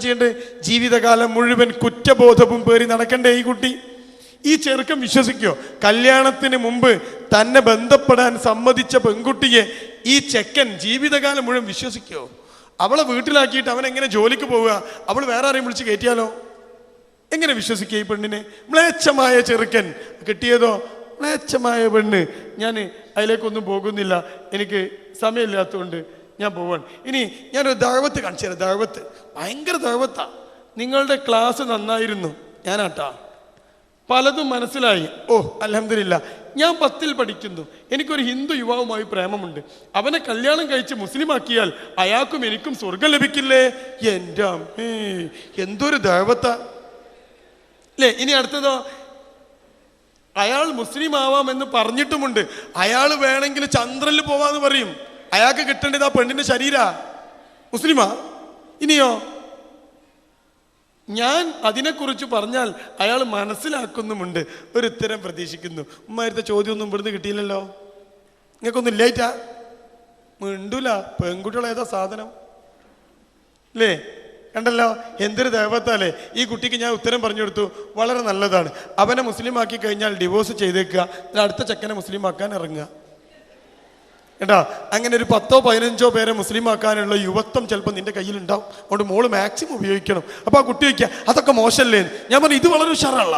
ചെയ്യണ്ടേ? ജീവിതകാലം മുഴുവൻ കുറ്റബോധവും പേറി നടക്കണ്ടേ ഈ കുട്ടി? ഈ ചെറുക്കം വിശ്വസിക്കോ? കല്യാണത്തിന് മുമ്പ് തന്നെ ബന്ധപ്പെടാൻ സമ്മതിച്ച പെൺകുട്ടിയെ ഈ ചെക്കൻ ജീവിതകാലം മുഴുവൻ വിശ്വസിക്കോ? അവളെ വീട്ടിലാക്കിയിട്ട് അവൻ എങ്ങനെ ജോലിക്ക് പോവുക? അവൾ വേറെ ആരെയും വിളിച്ച് കയറ്റിയാലോ? എങ്ങനെ വിശ്വസിക്കുക ഈ പെണ്ണിനെ? മ്ലേച്ഛമായ ചെറുക്കൻ കിട്ടിയതോ മ്ലേച്ഛമായ പെണ്ണ്. ഞാൻ അതിലേക്കൊന്നും പോകുന്നില്ല, എനിക്ക് സമയമില്ലാത്തതുകൊണ്ട് ഞാൻ പോവാണ്. ഇനി ഞാനൊരു ദഅവത്ത് കാണിച്ചു തരാം. ദഅവത്ത് ഭയങ്കര ദഅവത്താ. നിങ്ങളുടെ ക്ലാസ് നന്നായിരുന്നു, ഞാനാട്ടാ, പലതും മനസ്സിലായി. അൽഹംദുലില്ലാ. ഞാൻ 10ൽ പഠിക്കുന്നു, എനിക്കൊരു ഹിന്ദു യുവാവുമായി പ്രേമമുണ്ട്, അവനെ കല്യാണം കഴിച്ച് മുസ്ലിമാക്കിയാൽ അയാൾക്കും എനിക്കും സ്വർഗം ലഭിക്കില്ലേ? എൻ്റെ അമ്മേ, എന്തൊരു ദഅവത്താ അല്ലേ? ഇനി അടുത്തതോ, അയാൾ മുസ്ലിം ആവാമെന്ന് പറഞ്ഞിട്ടുമുണ്ട്, അയാൾ വേണമെങ്കിൽ ചന്ദ്രനിൽ പോവാന്ന് പറയും, അയാൾക്ക് കിട്ടേണ്ടത് ആ പെണ്ണിന്റെ ശരീരാ. മുസ്ലിമാ? ഇനിയോ, ഞാൻ അതിനെക്കുറിച്ച് പറഞ്ഞാൽ അയാൾ മനസ്സിലാക്കുന്നുമുണ്ട്, ഒരു ഉത്തരം പ്രതീക്ഷിക്കുന്നു. ഉമ്മാരുടെ ചോദ്യമൊന്നും ഇവിടുന്ന് കിട്ടിയില്ലല്ലോ, നിങ്ങൾക്കൊന്നും ഇല്ലായിട്ടാ? മിണ്ടൂല. പെൺകുട്ടികൾ ഏതാ സാധനം അല്ലേ? കണ്ടല്ലോ എന്തൊരു ദൈവത്താലേ. ഈ കുട്ടിക്ക് ഞാൻ ഉത്തരം പറഞ്ഞു കൊടുത്തു, വളരെ നല്ലതാണ്. അവനെ മുസ്ലിം ആക്കി കഴിഞ്ഞാൽ ഡിവോഴ്സ് ചെയ്തേക്കുക, അടുത്ത ചെക്കനെ മുസ്ലിം ആക്കാൻ ഇറങ്ങുക. കേട്ടോ, അങ്ങനെ ഒരു 10ഓ 15ഓ പേരെ മുസ്ലിം ആക്കാനുള്ള യുവത്വം ചിലപ്പോൾ നിന്റെ കയ്യിലുണ്ടാവും. അതുകൊണ്ട് മോള് മാക്സിമം ഉപയോഗിക്കണം. അപ്പൊ ആ കുട്ടി വയ്ക്കുക, അതൊക്കെ മോശമല്ലേ? ഞാൻ പറഞ്ഞു, ഇത് വളരെ ഉഷാറല്ല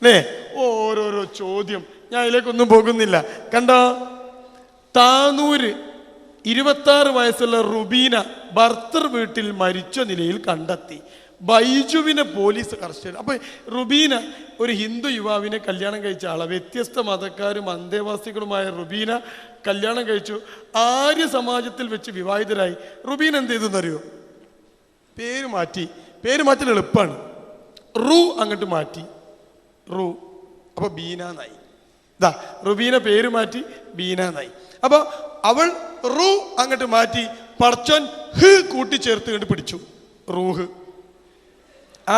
അല്ലേ? ഓരോരോ ചോദ്യം, ഞാൻ അതിലേക്കൊന്നും പോകുന്നില്ല. കണ്ടോ, താനൂര് 26 വയസ്സുള്ള റുബീന ഭർത്തൃ വീട്ടിൽ മരിച്ച നിലയിൽ കണ്ടെത്തി. ബൈജുവിനെ പോലീസ് അറസ്റ്റ് ചെയ്തു. അപ്പൊ റുബീന ഒരു ഹിന്ദു യുവാവിനെ കല്യാണം കഴിച്ച ആളാണ്. വ്യത്യസ്ത മതക്കാരും അന്തേവാസികളുമായ റുബീന കല്യാണം കഴിച്ചു. ആര്യ സമാജത്തിൽ വെച്ച് വിവാഹിതരായി. റുബീന എന്ത് ചെയ്തെന്നറിയോ? പേര് മാറ്റൽ എളുപ്പമാണ്. റു അങ്ങോട്ട് മാറ്റി, റു, അപ്പൊ ബീന എന്നായി. റുബീന പേര് മാറ്റി ബീന എന്നായി. അപ്പൊ അവൾ റൂ അങ്ങോട്ട് മാറ്റി പടച്ചോൻ ഹ് കൂട്ടിച്ചേർത്ത് കണ്ട് പിടിച്ചു. റൂഹ്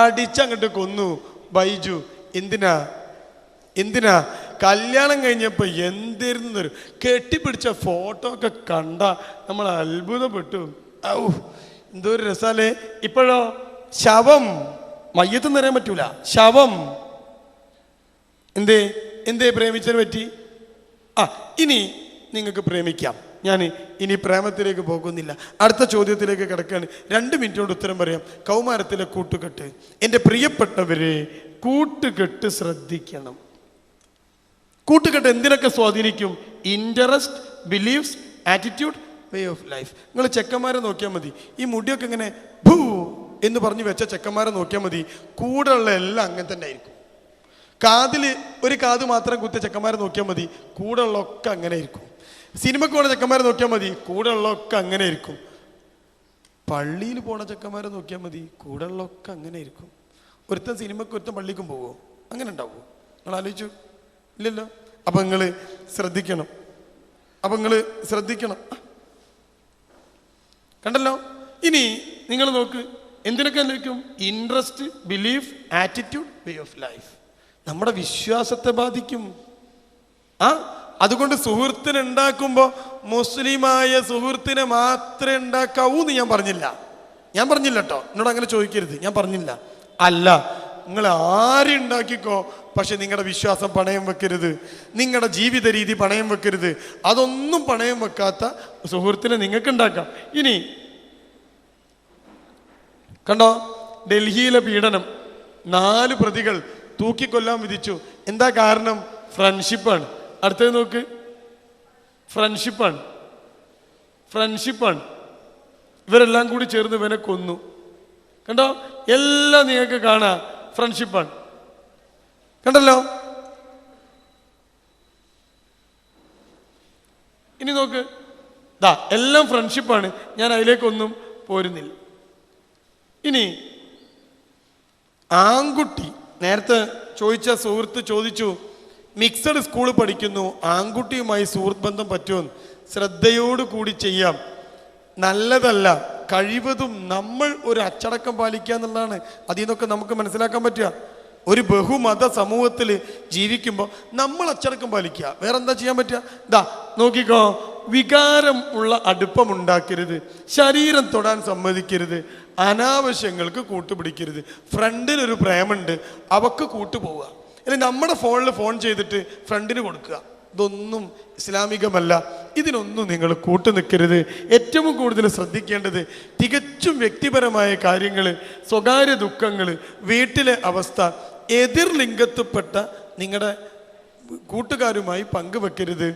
അടിച്ചങ്ങോട്ട് കൊന്നു ബൈജു. എന്തിനാ കല്യാണം കഴിഞ്ഞപ്പോ എന്തായിരുന്നു കെട്ടിപ്പിടിച്ച ഫോട്ടോ ഒക്കെ കണ്ട നമ്മൾ അത്ഭുതപ്പെട്ടു. ഔ എന്തോ ഒരു രസാലേ. ഇപ്പോഴോ ശവം, മയ്യത്തെന്ന് പറയാൻ പറ്റൂല, ശവം. എന്തേ പ്രേമിച്ചതിന് പറ്റി? ഇനി നിങ്ങൾക്ക് പ്രേമിക്കാം. ഞാൻ ഇനി പ്രേമത്തിലേക്ക് പോകുന്നില്ല, അടുത്ത ചോദ്യത്തിലേക്ക് കിടക്കുകയാണ്. 2 മിനിറ്റ് കൊണ്ട് ഉത്തരം പറയാം. കൗമാരത്തിലെ കൂട്ടുകെട്ട്. എൻ്റെ പ്രിയപ്പെട്ടവരെ, കൂട്ടുകെട്ട് ശ്രദ്ധിക്കണം. കൂട്ടുകെട്ട് എന്തിനൊക്കെ സ്വാധീനിക്കും? Interest, beliefs, attitude, way of life. നിങ്ങൾ ചെക്കന്മാരെ നോക്കിയാൽ മതി. ഈ മുടിയൊക്കെ ഇങ്ങനെ ഭൂ എന്ന് പറഞ്ഞു വെച്ച ചെക്കന്മാരെ നോക്കിയാൽ മതി. കൂടെയുള്ള എല്ലാം അങ്ങനെ തന്നെ ആയിരിക്കും. ഒരു കാത് മാത്രം കുത്തിയ ചെക്കന്മാരെ നോക്കിയാൽ മതി, കൂടെയുള്ള ഒക്കെ അങ്ങനെ ആയിരിക്കും. സിനിമക്ക് പോണ ചെക്കന്മാരെ നോക്കിയാൽ മതി, കൂടെയുള്ള ഒക്കെ അങ്ങനെ ആയിരിക്കും. പള്ളിയിൽ പോണ ചെക്കന്മാരെ നോക്കിയാൽ മതി, കൂടെയുള്ള ഒക്കെ അങ്ങനെ ആയിരിക്കും. ഒരുത്തൻ സിനിമക്ക്, ഒരുത്തൻ പള്ളിക്കും പോവോ? അങ്ങനെ ഉണ്ടാവുമോ? നിങ്ങൾ ആലോചിച്ചു? ഇല്ലല്ലോ. അപ്പൊ നിങ്ങൾ ശ്രദ്ധിക്കണം. കണ്ടല്ലോ. ഇനി നിങ്ങൾ നോക്ക്, എന്തിനൊക്കെ അന്വേഷിക്കും? Interest, belief, attitude, way of life. നമ്മുടെ വിശ്വാസത്തെ ബാധിക്കും. അതുകൊണ്ട് സുഹൃത്തിനെ ഉണ്ടാക്കുമ്പോൾ മുസ്ലിമായ സുഹൃത്തിനെ മാത്രമേ ഉണ്ടാക്കാവൂ എന്ന് ഞാൻ പറഞ്ഞില്ല കേട്ടോ. എന്നോട് അങ്ങനെ ചോദിക്കരുത്, ഞാൻ പറഞ്ഞില്ല. അല്ല, നിങ്ങൾ ആരും ഉണ്ടാക്കിക്കോ, പക്ഷെ നിങ്ങളുടെ വിശ്വാസം പണയം വെക്കരുത്, നിങ്ങളുടെ ജീവിത രീതി പണയം വെക്കരുത്. അതൊന്നും പണയം വെക്കാത്ത സുഹൃത്തിനെ നിങ്ങൾക്ക് ഉണ്ടാക്കാം. ഇനി കണ്ടോ, ഡൽഹിയിലെ പീഡനം, 4 പ്രതികൾ തൂക്കിക്കൊല്ലാൻ വിധിച്ചു. എന്താ കാരണം? ഫ്രണ്ട്ഷിപ്പാണ്. അടുത്തത് നോക്ക്, ഫ്രണ്ട്ഷിപ്പാണ്. ഇവരെല്ലാം കൂടി ചേർന്ന് ഇവനെ കൊന്നു. കണ്ടോ, എല്ലാം നിങ്ങൾക്ക് കാണാം, ഫ്രണ്ട്ഷിപ്പാണ്. കണ്ടല്ലോ. ഇനി നോക്ക്, എല്ലാം ഫ്രണ്ട്ഷിപ്പാണ്. ഞാൻ അതിലേക്കൊന്നും പോരുന്നില്ല. ഇനി ആൺകുട്ടി, നേരത്തെ ചോദിച്ച സുഹൃത്ത് ചോദിച്ചു, മിക്സഡ് സ്കൂൾ പഠിക്കുന്നു, ആൺകുട്ടിയുമായി സുഹൃത്ത് ബന്ധം പറ്റുമോ? ശ്രദ്ധയോടുകൂടി ചെയ്യാം, നല്ലതല്ല. കഴിവതും നമ്മൾ ഒരു അച്ചടക്കം പാലിക്കുക എന്നുള്ളതാണ് അതിൽ നിന്നൊക്കെ നമുക്ക് മനസ്സിലാക്കാൻ പറ്റുക. ഒരു ബഹുമത സമൂഹത്തിൽ ജീവിക്കുമ്പോൾ നമ്മൾ അച്ചടക്കം പാലിക്കുക, വേറെ എന്താ ചെയ്യാൻ പറ്റുക? നോക്കിക്കോ, വികാരം ഉള്ള അടുപ്പം ഉണ്ടാക്കരുത്, ശരീരം തൊടാൻ സമ്മതിക്കരുത്, അനാവശ്യങ്ങൾക്ക് കൂട്ടുപിടിക്കരുത്. ഫ്രണ്ടിനൊരു പ്രേമുണ്ട്, അവക്ക് കൂട്ടുപോവുക. അല്ലെങ്കിൽ നമ്മുടെ ഫോണിൽ ഫോൺ ചെയ്തിട്ട് ഫ്രണ്ടിന് കൊടുക്കുക. ഇതൊന്നും ഇസ്ലാമികമല്ല. ഇതിനൊന്നും നിങ്ങൾ കൂട്ടു നിൽക്കരുത്. ഏറ്റവും കൂടുതൽ ശ്രദ്ധിക്കേണ്ടത് തികച്ചും വ്യക്തിപരമായ കാര്യങ്ങൾ, സ്വകാര്യ ദുഃഖങ്ങൾ, വീട്ടിലെ അവസ്ഥ എതിർ ലിംഗത്തിൽപ്പെട്ട നിങ്ങളുടെ കൂട്ടുകാരുമായി പങ്കുവെക്കരുത്.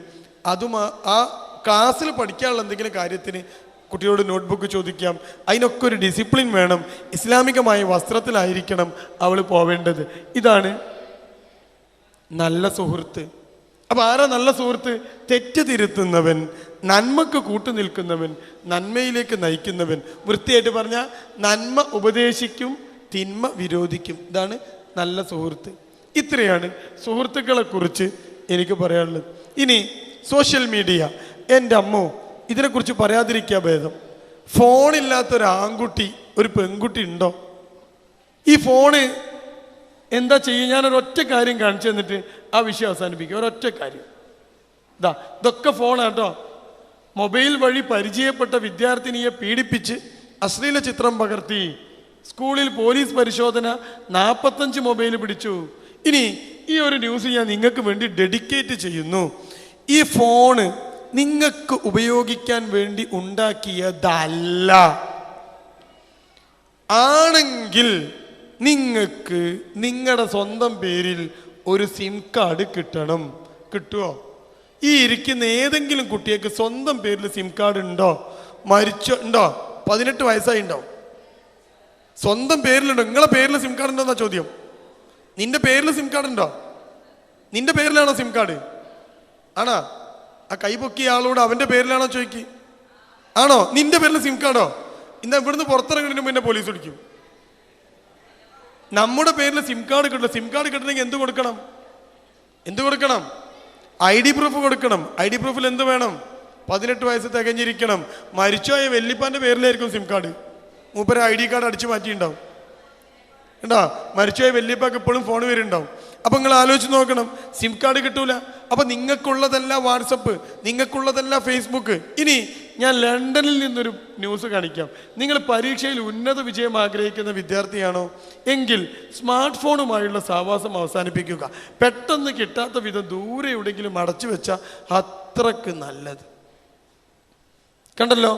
അതും ആ ക്ലാസ്സിൽ പഠിക്കാനുള്ള എന്തെങ്കിലും കാര്യത്തിന് കുട്ടിയോട് നോട്ട്ബുക്ക് ചോദിക്കാം. അതിനൊക്കെ ഒരു ഡിസിപ്ലിൻ വേണം. ഇസ്ലാമികമായ വസ്ത്രത്തിലായിരിക്കണം അവൾ പോവേണ്ടത്. ഇതാണ് നല്ല സുഹൃത്ത്. അപ്പൊ ആരാ നല്ല സുഹൃത്ത്? തെറ്റ് തിരുത്തുന്നവൻ, നന്മക്ക് കൂട്ടു നിൽക്കുന്നവൻ, നന്മയിലേക്ക് നയിക്കുന്നവൻ. വൃത്തിയായിട്ട് പറഞ്ഞാൽ നന്മ ഉപദേശിക്കും, തിന്മ വിരോധിക്കും. ഇതാണ് നല്ല സുഹൃത്ത്. ഇത്രയാണ് സുഹൃത്തുക്കളെ കുറിച്ച് എനിക്ക് പറയാനുള്ളത്. ഇനി സോഷ്യൽ മീഡിയ, എൻ്റെ അമ്മോ, ഇതിനെക്കുറിച്ച് പറയാതിരിക്കുക ഭേദം. ഫോണില്ലാത്തൊരു ആൺകുട്ടി, ഒരു പെൺകുട്ടി ഉണ്ടോ? ഈ ഫോണ് എന്താ ചെയ്യുക? ഞാനൊരൊറ്റ കാര്യം കാണിച്ചു തന്നിട്ട് ആ വിഷയം അവസാനിപ്പിക്കുക. ഒരൊറ്റ കാര്യം. ഇതൊക്കെ ഫോണാട്ടോ. മൊബൈൽ വഴി പരിചയപ്പെട്ട വിദ്യാർത്ഥിനിയെ പീഡിപ്പിച്ച് അശ്ലീല ചിത്രം പകർത്തി. സ്കൂളിൽ പോലീസ് പരിശോധന, 45 മൊബൈൽ പിടിച്ചു. ഇനി ഈ ഒരു ന്യൂസ് ഞാൻ നിങ്ങൾക്ക് വേണ്ടി ഡെഡിക്കേറ്റ് ചെയ്യുന്നു. ഈ ഫോണ് നിങ്ങൾക്ക് ഉപയോഗിക്കാൻ വേണ്ടി ഉണ്ടാക്കിയതല്ല. ആണെങ്കിൽ നിങ്ങൾക്ക് നിങ്ങളുടെ സ്വന്തം പേരിൽ ഒരു സിം കാർഡ് കിട്ടണം. കിട്ടുമോ? ഈ ഇരിക്കുന്ന ഏതെങ്കിലും കുട്ടിയേക്ക് സ്വന്തം പേരിൽ സിം കാർഡ് ഉണ്ടോ? ഉണ്ടോ? 18 വയസ്സായി ഉണ്ടോ? സ്വന്തം പേരിലുണ്ടോ? നിങ്ങളെ പേരിൽ സിം കാർഡ് ഉണ്ടോ എന്നാ ചോദ്യം. നിന്റെ പേരിൽ സിം കാർഡ് ഉണ്ടോ? നിന്റെ പേരിലാണോ സിം കാർഡ്? ആണോ? ആ കൈപൊക്കിയ ആളോട് അവന്റെ പേരിലാണോ ചോദിക്ക്. ആണോ? നിന്റെ പേരിൽ സിം കാർഡോ? ഇന്ന് ഇവിടുന്ന് പുറത്തിറങ്ങുന്നതിന് മുന്നേ പോലീസ് പിടിക്കും. നമ്മുടെ പേരിൽ സിം കാർഡ് കിട്ടില്ല. സിം കാർഡ് കിട്ടണമെങ്കിൽ എന്ത് കൊടുക്കണം? ID പ്രൂഫ് കൊടുക്കണം. ID പ്രൂഫിൽ എന്ത് വേണം? 18 വയസ്സ് തികഞ്ഞിരിക്കണം. മരിച്ചുപോയ വെല്ലിപ്പാൻ്റെ പേരിലായിരിക്കും സിം കാർഡ്. മൂപ്പര് ID കാർഡ് അടിച്ചു മാറ്റിയിട്ടുണ്ടാവും. കണ്ടാ, മരിച്ചുപോയ വെല്ലിപ്പാക്ക് ഇപ്പോഴും ഫോൺ വരുന്നുണ്ടാവും. അപ്പം നിങ്ങൾ ആലോചിച്ച് നോക്കണം, സിം കാർഡ് കിട്ടൂല. അപ്പം നിങ്ങൾക്കുള്ളതല്ല വാട്സപ്പ്, നിങ്ങൾക്കുള്ളതല്ല ഫേസ്ബുക്ക്. ഇനി ഞാൻ ലണ്ടനിൽ നിന്നൊരു ന്യൂസ് കാണിക്കാം. നിങ്ങൾ പരീക്ഷയിൽ ഉന്നത വിജയം ആഗ്രഹിക്കുന്ന വിദ്യാർത്ഥിയാണോ എങ്കിൽ സ്മാർട്ട് ഫോണുമായുള്ള സഹവാസം അവസാനിപ്പിക്കുക. പെട്ടെന്ന് കിട്ടാത്ത വിധം ദൂരെ എവിടെയെങ്കിലും അടച്ചു വെച്ചാൽ അത്രക്ക് നല്ലത്. കണ്ടല്ലോ,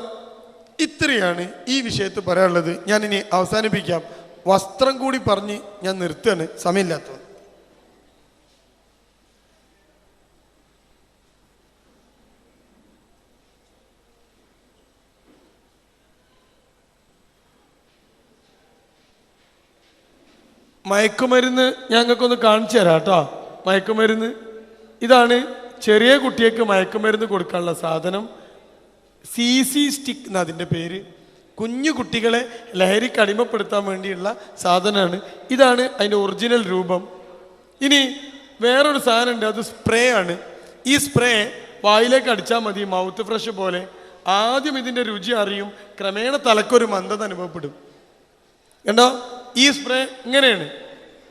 ഇത്രയാണ് ഈ വിഷയത്തിൽ പറയാനുള്ളത്. ഞാനിനി അവസാനിപ്പിക്കാം. വസ്ത്രം കൂടി പറഞ്ഞ് ഞാൻ നിർത്തുകയാണ്, സമയമില്ലാത്തത്. മയക്കുമരുന്ന് ഞങ്ങൾക്കൊന്ന് കാണിച്ചു തരാം കേട്ടോ. മയക്കുമരുന്ന് ഇതാണ്. ചെറിയ കുട്ടികൾക്ക് മയക്കുമരുന്ന് കൊടുക്കാനുള്ള സാധനം CC സ്റ്റിക്ക് എന്നതിൻ്റെ പേര്. കുഞ്ഞു കുട്ടികളെ ലഹരിക്ക് അടിമപ്പെടുത്താൻ വേണ്ടിയുള്ള സാധനമാണ്. ഇതാണ് അതിൻ്റെ ഒറിജിനൽ രൂപം. ഇനി വേറൊരു സാധനം ഉണ്ട്, അത് സ്പ്രേ ആണ്. ഈ സ്പ്രേ വായിലേക്ക് അടിച്ചാൽ മതി, മൗത്ത് ഫ്രഷ് പോലെ. ആദ്യം ഇതിൻ്റെ രുചി അറിയും, ക്രമേണ തലക്കൊരു മന്ദത അനുഭവപ്പെടും. കണ്ടോ, ഈ സ്പ്രേ ഇങ്ങനെയാണ്.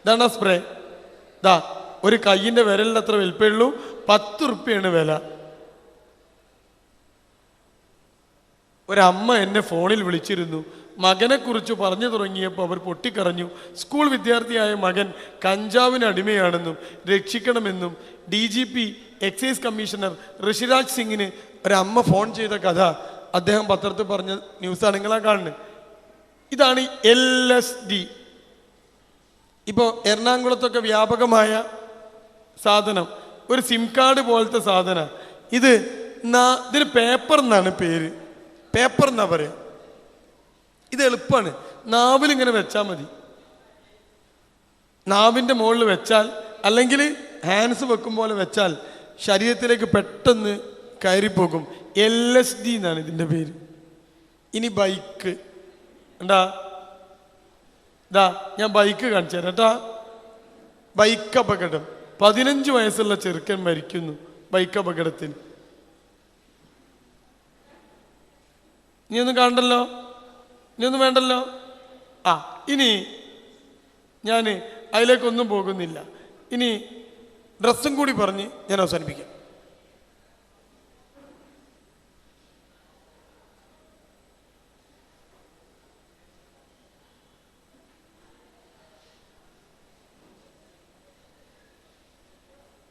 ഇതാണ് ആ സ്പ്രേ. ദാ ഒരു കയ്യിൻ്റെ വിരലിൻ്റെ അത്ര വലിപ്പേ ഉള്ളൂ. 10 ഉറുപ്പ്യാണ് വില. ഒരമ്മ എന്നെ ഫോണിൽ വിളിച്ചിരുന്നു. മകനെക്കുറിച്ച് പറഞ്ഞു തുടങ്ങിയപ്പോൾ അവർ പൊട്ടിക്കരഞ്ഞു. സ്കൂൾ വിദ്യാർത്ഥിയായ മകൻ കഞ്ചാവിന് അടിമയാണെന്നും രക്ഷിക്കണമെന്നും DGP എക്സൈസ് കമ്മീഷണർ ഋഷിരാജ് സിംഗിന് ഒരമ്മ ഫോൺ ചെയ്ത കഥ അദ്ദേഹം പത്രത്തിൽ പറഞ്ഞ ന്യൂസാണ് നിങ്ങളാ കാണുന്നത്. ഇതാണ് LSD. ഇപ്പോൾ എറണാകുളത്തൊക്കെ വ്യാപകമായ സാധനം, ഒരു സിം കാർഡ് പോലത്തെ സാധനം. ഇതിന് പേപ്പർ എന്നാണ് പേര്. പേപ്പർ എന്നാ പറയാ. ഇത് എളുപ്പമാണ്. നാവിലിങ്ങനെ വെച്ചാൽ മതി. നാവിൻ്റെ മുകളിൽ വെച്ചാൽ, അല്ലെങ്കിൽ ഹാൻഡ്സ് വെക്കും പോലെ വെച്ചാൽ ശരീരത്തിലേക്ക് പെട്ടെന്ന് കയറിപ്പോകും. LSD എന്നാണ് ഇതിൻ്റെ പേര്. ഇനി ബൈക്ക് എന്താ, ഇതാ ഞാൻ ബൈക്ക് കാണിച്ചു തരാം കേട്ടാ. ബൈക്ക് അപകടം. 15 വയസ്സുള്ള ചെറുക്കൻ മരിക്കുന്നു ബൈക്ക് അപകടത്തിൽ. നീ ഒന്നും കാണണ്ടല്ലോ, നീ ഒന്നും വേണ്ടല്ലോ. ഇനി ഞാൻ അതിലേക്കൊന്നും പോകുന്നില്ല. ഇനി ഡ്രസ്സും കൂടി പറഞ്ഞ് ഞാൻ അവസാനിപ്പിക്കാം.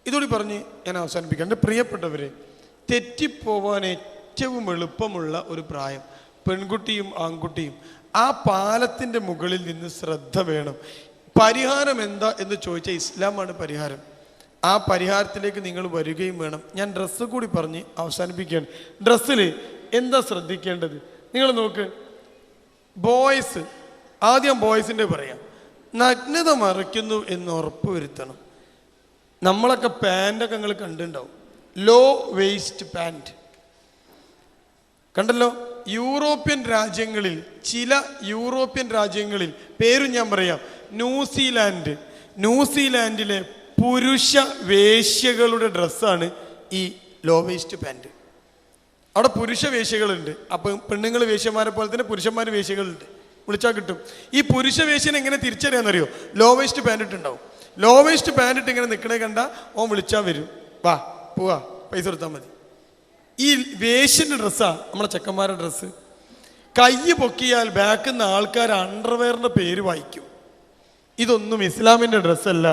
ഇതോടെ പറഞ്ഞ് ഞാൻ അവസാനിപ്പിക്കാം. എൻ്റെ പ്രിയപ്പെട്ടവരെ, തെറ്റിപ്പോവാൻ ഏറ്റവും എളുപ്പമുള്ള ഒരു പ്രായം പെൺകുട്ടിയും ആൺകുട്ടിയും. ആ പാലത്തിൻ്റെ മുകളിൽ നിന്ന് ശ്രദ്ധ വേണം. പരിഹാരം എന്താ എന്ന് ചോദിച്ചാൽ ഇസ്ലാമാണ് പരിഹാരം. ആ പരിഹാരത്തിലേക്ക് നിങ്ങൾ വരികയും വേണം. ഞാൻ ഡ്രസ്സ് കൂടി പറഞ്ഞ് അവസാനിപ്പിക്കുകയാണ്. ഡ്രസ്സിൽ എന്താ ശ്രദ്ധിക്കേണ്ടത് നിങ്ങൾ നോക്ക്. ബോയ്സ്, ആദ്യം ബോയ്സിൻ്റെ പറയാം. നഗ്നത മറയ്ക്കുന്നു എന്ന് ഉറപ്പ് വരുത്തണം. നമ്മളൊക്കെ പാൻറ്റൊക്കെ നിങ്ങൾ കണ്ടിട്ടുണ്ടാവും, ലോ വേസ്റ്റ് പാൻറ്റ് കണ്ടല്ലോ. യൂറോപ്യൻ രാജ്യങ്ങളിൽ, ചില യൂറോപ്യൻ രാജ്യങ്ങളിൽ, പേരും ഞാൻ പറയാം, ന്യൂസിലാൻഡിലെ പുരുഷ വേശ്യകളുടെ ഡ്രസ്സാണ് ഈ ലോ വേസ്റ്റ് പാൻറ്റ്. അവിടെ പുരുഷ വേശ്യകളുണ്ട്. അപ്പം പെണ്ണുങ്ങൾ വേശ്യമാരെ പോലെ തന്നെ പുരുഷന്മാർ വേശ്യകളുണ്ട്. വിളിച്ചാൽ കിട്ടും. ഈ പുരുഷ വേശ്യനെ എങ്ങനെ തിരിച്ചറിയാമെന്നറിയോ? ലോ വേസ്റ്റ് പാൻറ്റ് ഇട്ടുണ്ടാവും. ലോ വേസ്റ്റ് പാൻറ്റ് ഇട്ട് ഇങ്ങനെ നിൽക്കണേ കണ്ട ഓൻ വിളിച്ചാൽ വരും, വാ പോവാ പൈസ കൊടുത്താൽ മതി. ഈ വേശ്യൻ്റെ ഡ്രസ്സാണ് നമ്മളെ ചെക്കന്മാരുടെ ഡ്രസ്സ്. കൈ പൊക്കിയാൽ ബാക്കിൽ നിന്ന് ആൾക്കാർ അണ്ടർവെയറിൻ്റെ പേര് വായിക്കും. ഇതൊന്നും ഇസ്ലാമിൻ്റെ ഡ്രസ്സല്ല.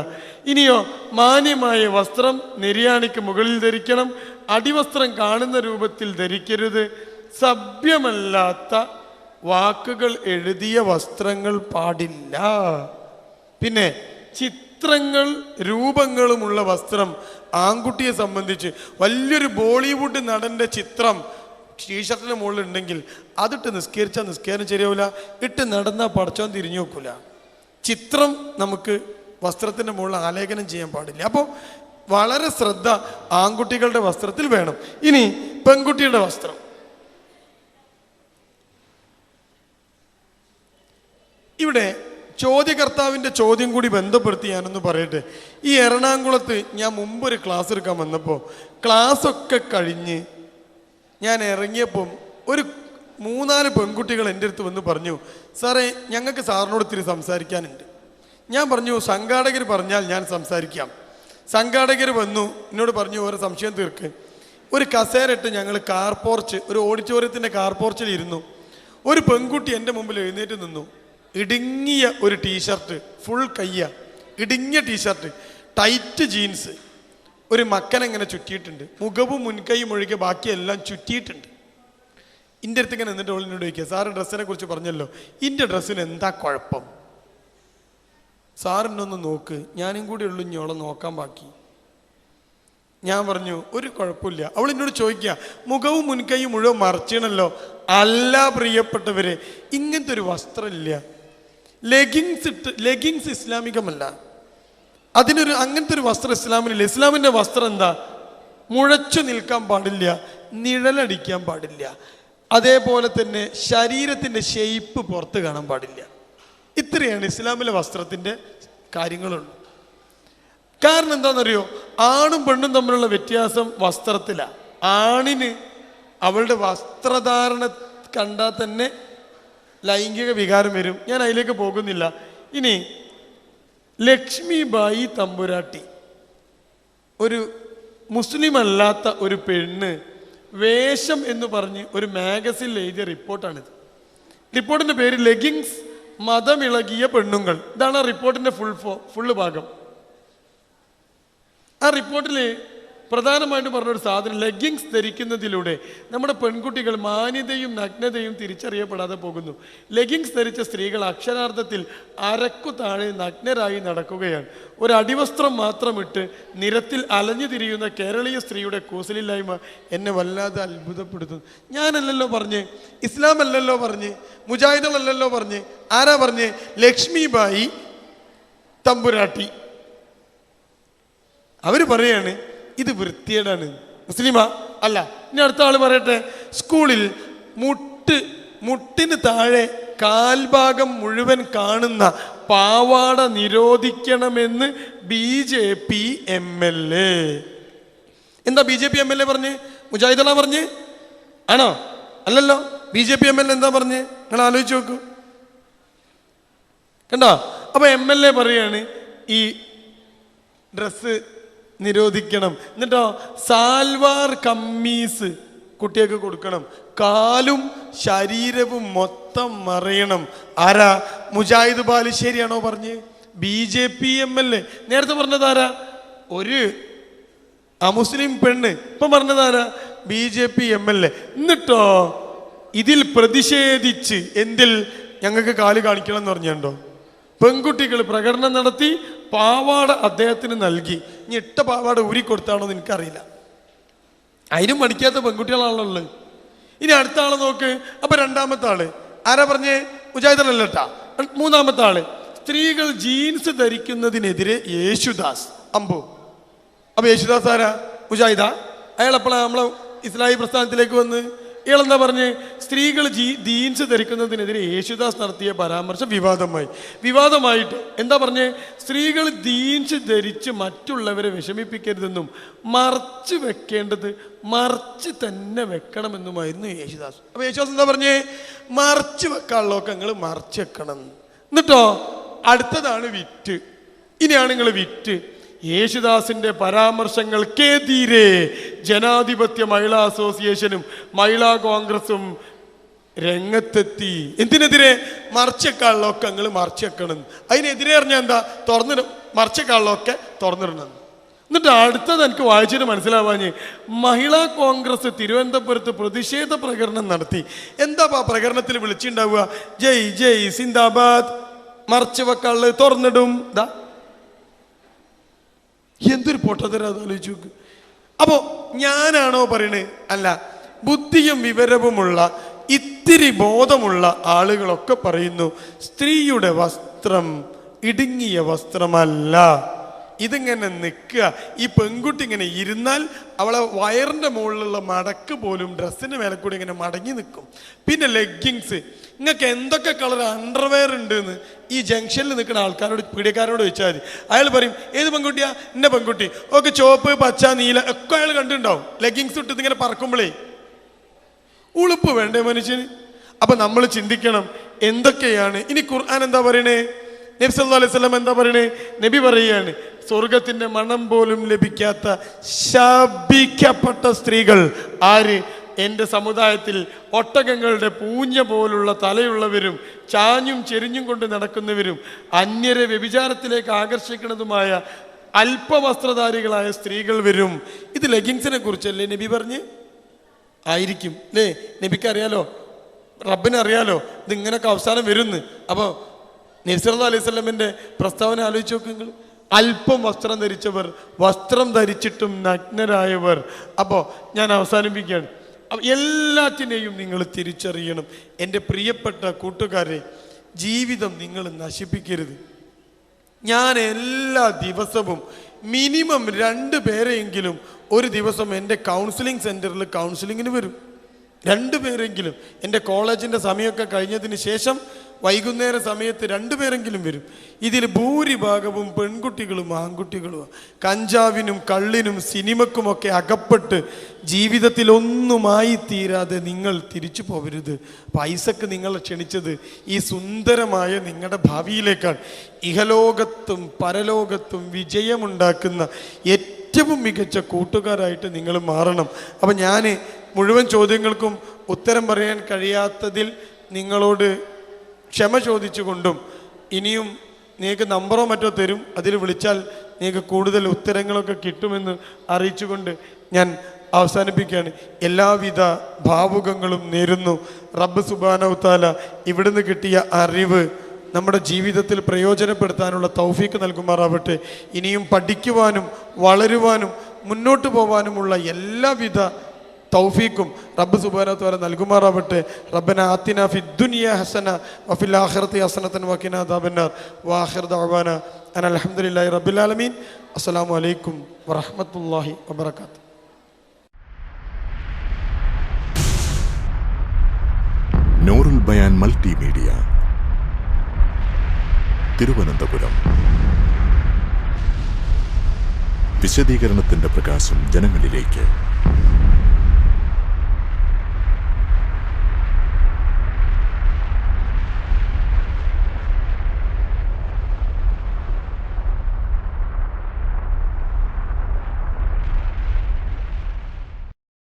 ഇനിയോ, മാന്യമായ വസ്ത്രം നിര്യാണിക്ക് മുകളിൽ ധരിക്കണം. അടിവസ്ത്രം കാണുന്ന രൂപത്തിൽ ധരിക്കരുത്. സഭ്യമല്ലാത്ത വാക്കുകൾ എഴുതിയ വസ്ത്രങ്ങൾ പാടില്ല. പിന്നെ ചിത്രങ്ങൾ രൂപങ്ങളുമുള്ള വസ്ത്രം ആൺകുട്ടിയെ സംബന്ധിച്ച് വലിയൊരു ബോളിവുഡ് നടൻ്റെ ചിത്രം ടീഷർട്ടിന് മുകളിൽ ഉണ്ടെങ്കിൽ അതിട്ട് നിസ്കരിച്ചാൽ നിസ്കാരം ശരിയാവില്ല. ഇട്ട് നടന്നാൽ പടച്ചോൻ തിരിഞ്ഞു നോക്കൂല. ചിത്രം നമുക്ക് വസ്ത്രത്തിൻ്റെ മുകളിൽ ആലേഖനം ചെയ്യാൻ പാടില്ല. അപ്പോൾ വളരെ ശ്രദ്ധ ആൺകുട്ടികളുടെ വസ്ത്രത്തിൽ വേണം. ഇനി പെൺകുട്ടിയുടെ വസ്ത്രം. ഇവിടെ ചോദ്യകർത്താവിൻ്റെ ചോദ്യം കൂടി ബന്ധപ്പെടുത്തി ഞാനൊന്ന് പറയട്ടെ. ഈ എറണാകുളത്ത് ഞാൻ മുമ്പൊരു ക്ലാസ് എടുക്കാൻ വന്നപ്പോൾ ക്ലാസ്സൊക്കെ കഴിഞ്ഞ് ഞാൻ ഇറങ്ങിയപ്പം ഒരു 3-4 പെൺകുട്ടികൾ എൻ്റെ അടുത്ത് വന്ന് പറഞ്ഞു, സാറേ ഞങ്ങൾക്ക് സാറിനോട് ഇത്തിരി സംസാരിക്കാനുണ്ട്. ഞാൻ പറഞ്ഞു സംഘാടകർ പറഞ്ഞാൽ ഞാൻ സംസാരിക്കാം. സംഘാടകർ വന്നു എന്നോട് പറഞ്ഞു ഓരോ സംശയം തീർക്ക്. ഒരു കസേരയിട്ട് ഞങ്ങൾ കാർ പോർച്ച്, ഒരു ഓഡിറ്റോറിയത്തിൻ്റെ കാർ പോർച്ചിൽ ഇരുന്നു. ഒരു പെൺകുട്ടി എൻ്റെ മുമ്പിൽ എഴുന്നേറ്റ് നിന്നു. ഇടുങ്ങിയ ഒരു ടീഷർട്ട്, ഫുൾ കയ്യ, ഇടുങ്ങിയ ടീഷർട്ട്, ടൈറ്റ് ജീൻസ്, ഒരു മക്കനെങ്ങനെ ചുറ്റിയിട്ടുണ്ട്, മുഖവും മുൻകൈയും ഒഴികെ ബാക്കിയെല്ലാം ചുറ്റിയിട്ടുണ്ട്. എൻ്റെ അടുത്ത് ഇങ്ങനെ എന്നിട്ട് ഓളിനോട് ചോദിക്കുക, സാറ് ഡ്രസ്സിനെ കുറിച്ച് പറഞ്ഞല്ലോ, ഇൻ്റെ ഡ്രസ്സിന് എന്താ കുഴപ്പം, സാറിനൊന്ന് നോക്ക്, ഞാനും കൂടി ഉള്ളു ഇഞ്ഞോളെ നോക്കാൻ ബാക്കി. ഞാൻ പറഞ്ഞു ഒരു കുഴപ്പമില്ല. അവൾ എന്നോട് ചോദിക്കുക, മുഖവും മുൻകൈയും മുഴുവൻ മറച്ചണല്ലോ. അല്ല പ്രിയപ്പെട്ടവരെ, ഇങ്ങനത്തെ ഒരു വസ്ത്രമില്ല. ലെഗിങ്സ് ഇസ്ലാമികമല്ല. അങ്ങനത്തെ ഒരു വസ്ത്രം ഇസ്ലാമിനില്ല. ഇസ്ലാമിൻ്റെ വസ്ത്രം എന്താ? മുഴച്ചു നിൽക്കാൻ പാടില്ല, നിഴലടിക്കാൻ പാടില്ല, അതേപോലെ തന്നെ ശരീരത്തിൻ്റെ ഷെയ്പ്പ് പുറത്ത് കാണാൻ പാടില്ല. ഇത്രയാണ് ഇസ്ലാമിലെ വസ്ത്രത്തിൻ്റെ കാര്യങ്ങളുള്ളൂ. കാരണം എന്താണെന്നറിയോ, ആണും പെണ്ണും തമ്മിലുള്ള വ്യത്യാസം വസ്ത്രത്തിലാണ്. ആണിന് അവളുടെ വസ്ത്രധാരണ കണ്ടാൽ തന്നെ ലൈംഗിക വികാരം വരും. ഞാൻ അതിലേക്ക് പോകുന്നില്ല. ഇനി ലക്ഷ്മിബായി തമ്പുരാട്ടി, ഒരു മുസ്ലിം അല്ലാത്ത ഒരു പെണ്ണ് വേഷം എന്ന് പറഞ്ഞ് ഒരു മാഗസിനിൽ എഴുതിയ റിപ്പോർട്ടാണിത്. റിപ്പോർട്ടിൻ്റെ പേര് ലെഗിങ്സ് മതമിളകിയ പെണ്ണുങ്ങൾ. ഇതാണ് ആ റിപ്പോർട്ടിൻ്റെ ഫുള്ള് ഭാഗം. ആ റിപ്പോർട്ടിൽ പ്രധാനമായിട്ടും പറഞ്ഞൊരു സാധനം, ലെഗിങ്സ് ധരിക്കുന്നതിലൂടെ നമ്മുടെ പെൺകുട്ടികൾ മാന്യതയും നഗ്നതയും തിരിച്ചറിയപ്പെടാതെ പോകുന്നു. ലെഗിങ്സ് ധരിച്ച സ്ത്രീകൾ അക്ഷരാർത്ഥത്തിൽ അരക്കു താഴെ നഗ്നരായി നടക്കുകയാണ്. ഒരു അടിവസ്ത്രം മാത്രമിട്ട് നിരത്തിൽ അലഞ്ഞു തിരിയുന്ന കേരളീയ സ്ത്രീയുടെ കൂസലില്ലായ്മ എന്നെ വല്ലാതെ അത്ഭുതപ്പെടുത്തുന്നു. ഞാനല്ലല്ലോ പറഞ്ഞ്, ഇസ്ലാം അല്ലല്ലോ പറഞ്ഞ്, മുജാഹിദുകളല്ലല്ലോ പറഞ്ഞ്, ആരാ പറഞ്ഞ്? ലക്ഷ്മിബായി തമ്പുരാട്ടി. അവർ പറയാണ് ഇത് വൃത്തികേടാണ്. മുസ്ലിമാ? അല്ല. ഇനി അടുത്ത ആൾ പറയട്ടെ, സ്കൂളിൽ മുട്ടിന് താഴെ കാൽഭാഗം മുഴുവൻ കാണുന്ന പാവാട നിരോധിക്കണമെന്ന് BJP MLA. എന്താ BJP MLA പറഞ്ഞ്? മുജാഹിദുകളാ പറഞ്ഞ്? ആണോ? അല്ലല്ലോ. BJP MLA എന്താ പറഞ്ഞ്? നിങ്ങൾ ആലോചിച്ച് നോക്കൂ. കണ്ടോ? അപ്പൊ MLA പറയാണ് ഈ ഡ്രസ്സ് നിരോധിക്കണം. എന്നിട്ടോ സാൽവാർ കമ്മീസ് കുട്ടികൾക്ക് കൊടുക്കണം, കാലും ശരീരവും മൊത്തം മറയണം. ആരാ? മുജാഹിദ് ബാലുശ്ശേരിയാണോ പറഞ്ഞ്? BJP MLA. നേരത്തെ പറഞ്ഞതാരാ? ഒരു അമുസ്ലിം പെണ്ണ്. ഇപ്പം പറഞ്ഞതാരാ? BJP MLA. എന്നിട്ടോ ഇതിൽ പ്രതിഷേധിച്ച് എന്തിൽ ഞങ്ങൾക്ക് കാല് കാണിക്കണം എന്ന് പറഞ്ഞുണ്ടോ? പെൺകുട്ടികൾ പ്രകടനം നടത്തി പാവാട അദ്ദേഹത്തിന് നൽകി. ഇനി ഇട്ട പാവാട ഊരിക്കൊടുത്താണോ എന്ന് എനിക്കറിയില്ല. അതിനും മടിക്കാത്ത പെൺകുട്ടികളാണുള്ളത്. ഇനി അടുത്ത ആളെ നോക്ക്. അപ്പൊ രണ്ടാമത്തെ ആള് ആരാ പറഞ്ഞേ? മുജാഹിദല്ലട്ടാ. മൂന്നാമത്തെ ആള്, സ്ത്രീകൾ ജീൻസ് ധരിക്കുന്നതിനെതിരെ യേശുദാസ്. അമ്പോ. അപ്പൊ യേശുദാസ് ആരാ? മുജാഹിദാ? അയാളെപ്പോഴാ നമ്മളെ ഇസ്ലാഹി പ്രസ്ഥാനത്തിലേക്ക് വന്ന്? ഇയാളെന്താ പറഞ്ഞ്? സ്ത്രീകൾ ജീൻസ് ധരിക്കുന്നതിനെതിരെ യേശുദാസ് നടത്തിയ പരാമർശം വിവാദമായിട്ട് എന്താ പറഞ്ഞേ? സ്ത്രീകൾ ജീൻസ് ധരിച്ച് മറ്റുള്ളവരെ വിഷമിപ്പിക്കരുതെന്നും മറച്ച് വെക്കേണ്ടത് മറച്ച് തന്നെ വെക്കണമെന്നുമായിരുന്നു യേശുദാസ്. അപ്പൊ യേശുദാസ് എന്താ പറഞ്ഞേ? മറച്ച് വെക്കാനുള്ളതൊക്കെ നിങ്ങൾ മറച്ച് വെക്കണം. എന്നിട്ടോ അടുത്തതാണ് വിറ്റ്. ഇനിയാണ് നിങ്ങൾ വിറ്റ്. യേശുദാസിന്റെ പരാമർശങ്ങൾക്കെതിരെ ജനാധിപത്യ മഹിളാ അസോസിയേഷനും മഹിളാ കോൺഗ്രസും രംഗത്തെത്തി. എന്തിനെതിരെ? മറച്ചക്കാളിലൊക്കെ നിങ്ങൾ മറച്ചേക്കണം. അതിനെതിരെ പറഞ്ഞാൽ എന്താ? മറച്ചക്കാളിലൊക്കെ തുറന്നിടണം. എന്നിട്ട് അടുത്തത് എനിക്ക് വായിച്ചിട്ട് മനസ്സിലാവാഞ്ഞ്, മഹിളാ കോൺഗ്രസ് തിരുവനന്തപുരത്ത് പ്രതിഷേധ പ്രകടനം നടത്തി. എന്താ പ്രകടനത്തിൽ വിളിച്ചിട്ടുണ്ടാവുക? ജയ് ജയ് സിന്ദാബാദ്, മറച്ചു വെക്കാള് തുറന്നിടും. എന്തൊരു പൊട്ടത്തരം അത് ആലോചിച്ച് നോക്ക്. അപ്പോ ഞാനാണോ പറയണേ? അല്ല. ബുദ്ധിയും വിവരവുമുള്ള ഇത്തിരി ബോധമുള്ള ആളുകളൊക്കെ പറയുന്നു സ്ത്രീയുടെ വസ്ത്രം ഇടുങ്ങിയ വസ്ത്രമല്ല. ഇതിങ്ങനെ നിൽക്കുക. ഈ പെൺകുട്ടി ഇങ്ങനെ ഇരുന്നാൽ അവളെ വയറിൻ്റെ മുകളിലുള്ള മടക്ക് പോലും ഡ്രസ്സിൻ്റെ മേലെ കൂടി ഇങ്ങനെ മടങ്ങി നിൽക്കും. പിന്നെ ലെഗിങ്സ്. നിങ്ങൾക്ക് എന്തൊക്കെ കളർ അണ്ടർവെയർ ഉണ്ടെന്ന് ഈ ജംഗ്ഷനിൽ നിൽക്കുന്ന ആൾക്കാരോട്, പീഡിയക്കാരോട് ചോദിച്ചാൽ മതി. അയാൾ പറയും ഏത് പെൺകുട്ടിയാ? എൻ്റെ പെൺകുട്ടി. ഓക്കെ, ചുവപ്പ്, പച്ച, നീല ഒക്കെ അയാൾ കണ്ടിട്ടുണ്ടാവും. ലെഗിങ്സ് ഇട്ട് ഇങ്ങനെ പറക്കുമ്പോഴേ ഉളുപ്പ് വേണ്ടേ മനുഷ്യന്? അപ്പം നമ്മൾ ചിന്തിക്കണം എന്തൊക്കെയാണ്. ഇനി ഖുർആൻ എന്താ പറയണേ? നബി സല്ലല്ലാഹു അലൈഹി വസല്ലം എന്താ പറയണേ? നബി പറയുകയാണ്, സ്വർഗത്തിന്റെ മണം പോലും ലഭിക്കാത്ത ശപിക്കപ്പെട്ട സ്ത്രീകൾ ആര്? എൻ്റെ സമുദായത്തിൽ ഒട്ടകങ്ങളുടെ പൂഞ്ഞ പോലുള്ള തലയുള്ളവരും ചാഞ്ഞും ചെരിഞ്ഞും കൊണ്ട് നടക്കുന്നവരും അന്യരെ വ്യഭിചാരത്തിലേക്ക് ആകർഷിക്കുന്നതുമായ അല്പവസ്ത്രധാരികളായ സ്ത്രീകൾ വരും. ഇത് ലെഗിങ്സിനെ കുറിച്ചല്ലേ നബി പറഞ്ഞ്? ആയിരിക്കും അല്ലേ? നബിക്കറിയാലോ, റബ്ബിനറിയാലോ ഇതിങ്ങനൊക്കെ അവസാനം വരുന്ന്. അപ്പോൾ നബി സല്ലല്ലാഹു അലൈഹി വസല്ലമിൻ്റെ പ്രസ്താവന ആലോചിച്ച് നോക്ക് നിങ്ങൾ. അല്പം വസ്ത്രം ധരിച്ചവർ, വസ്ത്രം ധരിച്ചിട്ടും നഗ്നരായവർ. അപ്പോൾ ഞാൻ അവസാനിപ്പിക്കുകയാണ്. എല്ലാറ്റിനെയും നിങ്ങൾ തിരിച്ചറിയണം. എൻ്റെ പ്രിയപ്പെട്ട കൂട്ടുകാരെ, ജീവിതം നിങ്ങൾ നശിപ്പിക്കരുത്. ഞാൻ എല്ലാ ദിവസവും മിനിമം 2 പേരെയെങ്കിലും ഒരു ദിവസം എൻ്റെ കൗൺസിലിംഗ് സെൻറ്ററിൽ കൗൺസിലിങ്ങിന് വരും. 2 പേരെങ്കിലും. എൻ്റെ കോളേജിൻ്റെ സമയമൊക്കെ കഴിഞ്ഞതിന് ശേഷം വൈകുന്നേര സമയത്ത് 2 പേരെങ്കിലും വരും. ഇതിൽ ഭൂരിഭാഗവും പെൺകുട്ടികളും ആൺകുട്ടികളുമാണ്. കഞ്ചാവിനും കള്ളിനും സിനിമക്കുമൊക്കെ അകപ്പെട്ട് ജീവിതത്തിൽ ഒന്നുമായി തീരാതെ നിങ്ങൾ തിരിച്ചു പോകരുത്. പൈസക്ക് നിങ്ങളെ ക്ഷണിച്ചത് ഈ സുന്ദരമായ നിങ്ങളുടെ ഭാവിയിലേക്കാണ്. ഇഹലോകത്തും പരലോകത്തും വിജയമുണ്ടാക്കുന്ന ഏറ്റവും മികച്ച കൂട്ടുകാരായിട്ട് നിങ്ങൾ മാറണം. അപ്പം ഞാൻ മുഴുവൻ ചോദ്യങ്ങൾക്കും ഉത്തരം പറയാൻ കഴിയാത്തതിൽ നിങ്ങളോട് ക്ഷമ ചോദിച്ചുകൊണ്ടും ഇനിയും നിങ്ങൾക്ക് നമ്പറോ മറ്റോ തരും, അതിൽ വിളിച്ചാൽ നിങ്ങൾക്ക് കൂടുതൽ ഉത്തരങ്ങളൊക്കെ കിട്ടുമെന്ന് അറിയിച്ചുകൊണ്ട് ഞാൻ അവസാനിപ്പിക്കുകയാണ്. എല്ലാവിധ ഭാവുകങ്ങളും നേരുന്നു. റബ്ബ് സുബ്ഹാനഹു തആല ഇവിടുന്ന് കിട്ടിയ അറിവ് നമ്മുടെ ജീവിതത്തിൽ പ്രയോജനപ്പെടുത്താനുള്ള തൗഫീക്ക് നൽകുമാറാവട്ടെ. ഇനിയും പഠിക്കുവാനും വളരുവാനും മുന്നോട്ട് പോകാനുമുള്ള എല്ലാവിധ തൗഫീക്കും റബ്ബ് സുബ്ഹാനഹു വതആല നൽകുമാറാവട്ടെ. റബ്ബന ആതിന ഫിദ്ദുനിയ ഹസന വഫിൽ ആഖിറതി ഹസനതൻ വഖിനാ അദാബന്നാർ. വആഖിറു ദഅവാന അനിൽ ഹംദുലില്ലാഹി റബ്ബിൽ ആലമീൻ. അസ്സലാമു അലൈക്കും വറഹ്മത്തുള്ളാഹി വബറകാതുഹു. നൂറുൽ ബയാൻ മൾട്ടിമീഡിയ, തിരുവനന്തപുരം. വിശദീകരണത്തിന്റെ പ്രകാശം ജനങ്ങളിലേക്ക്.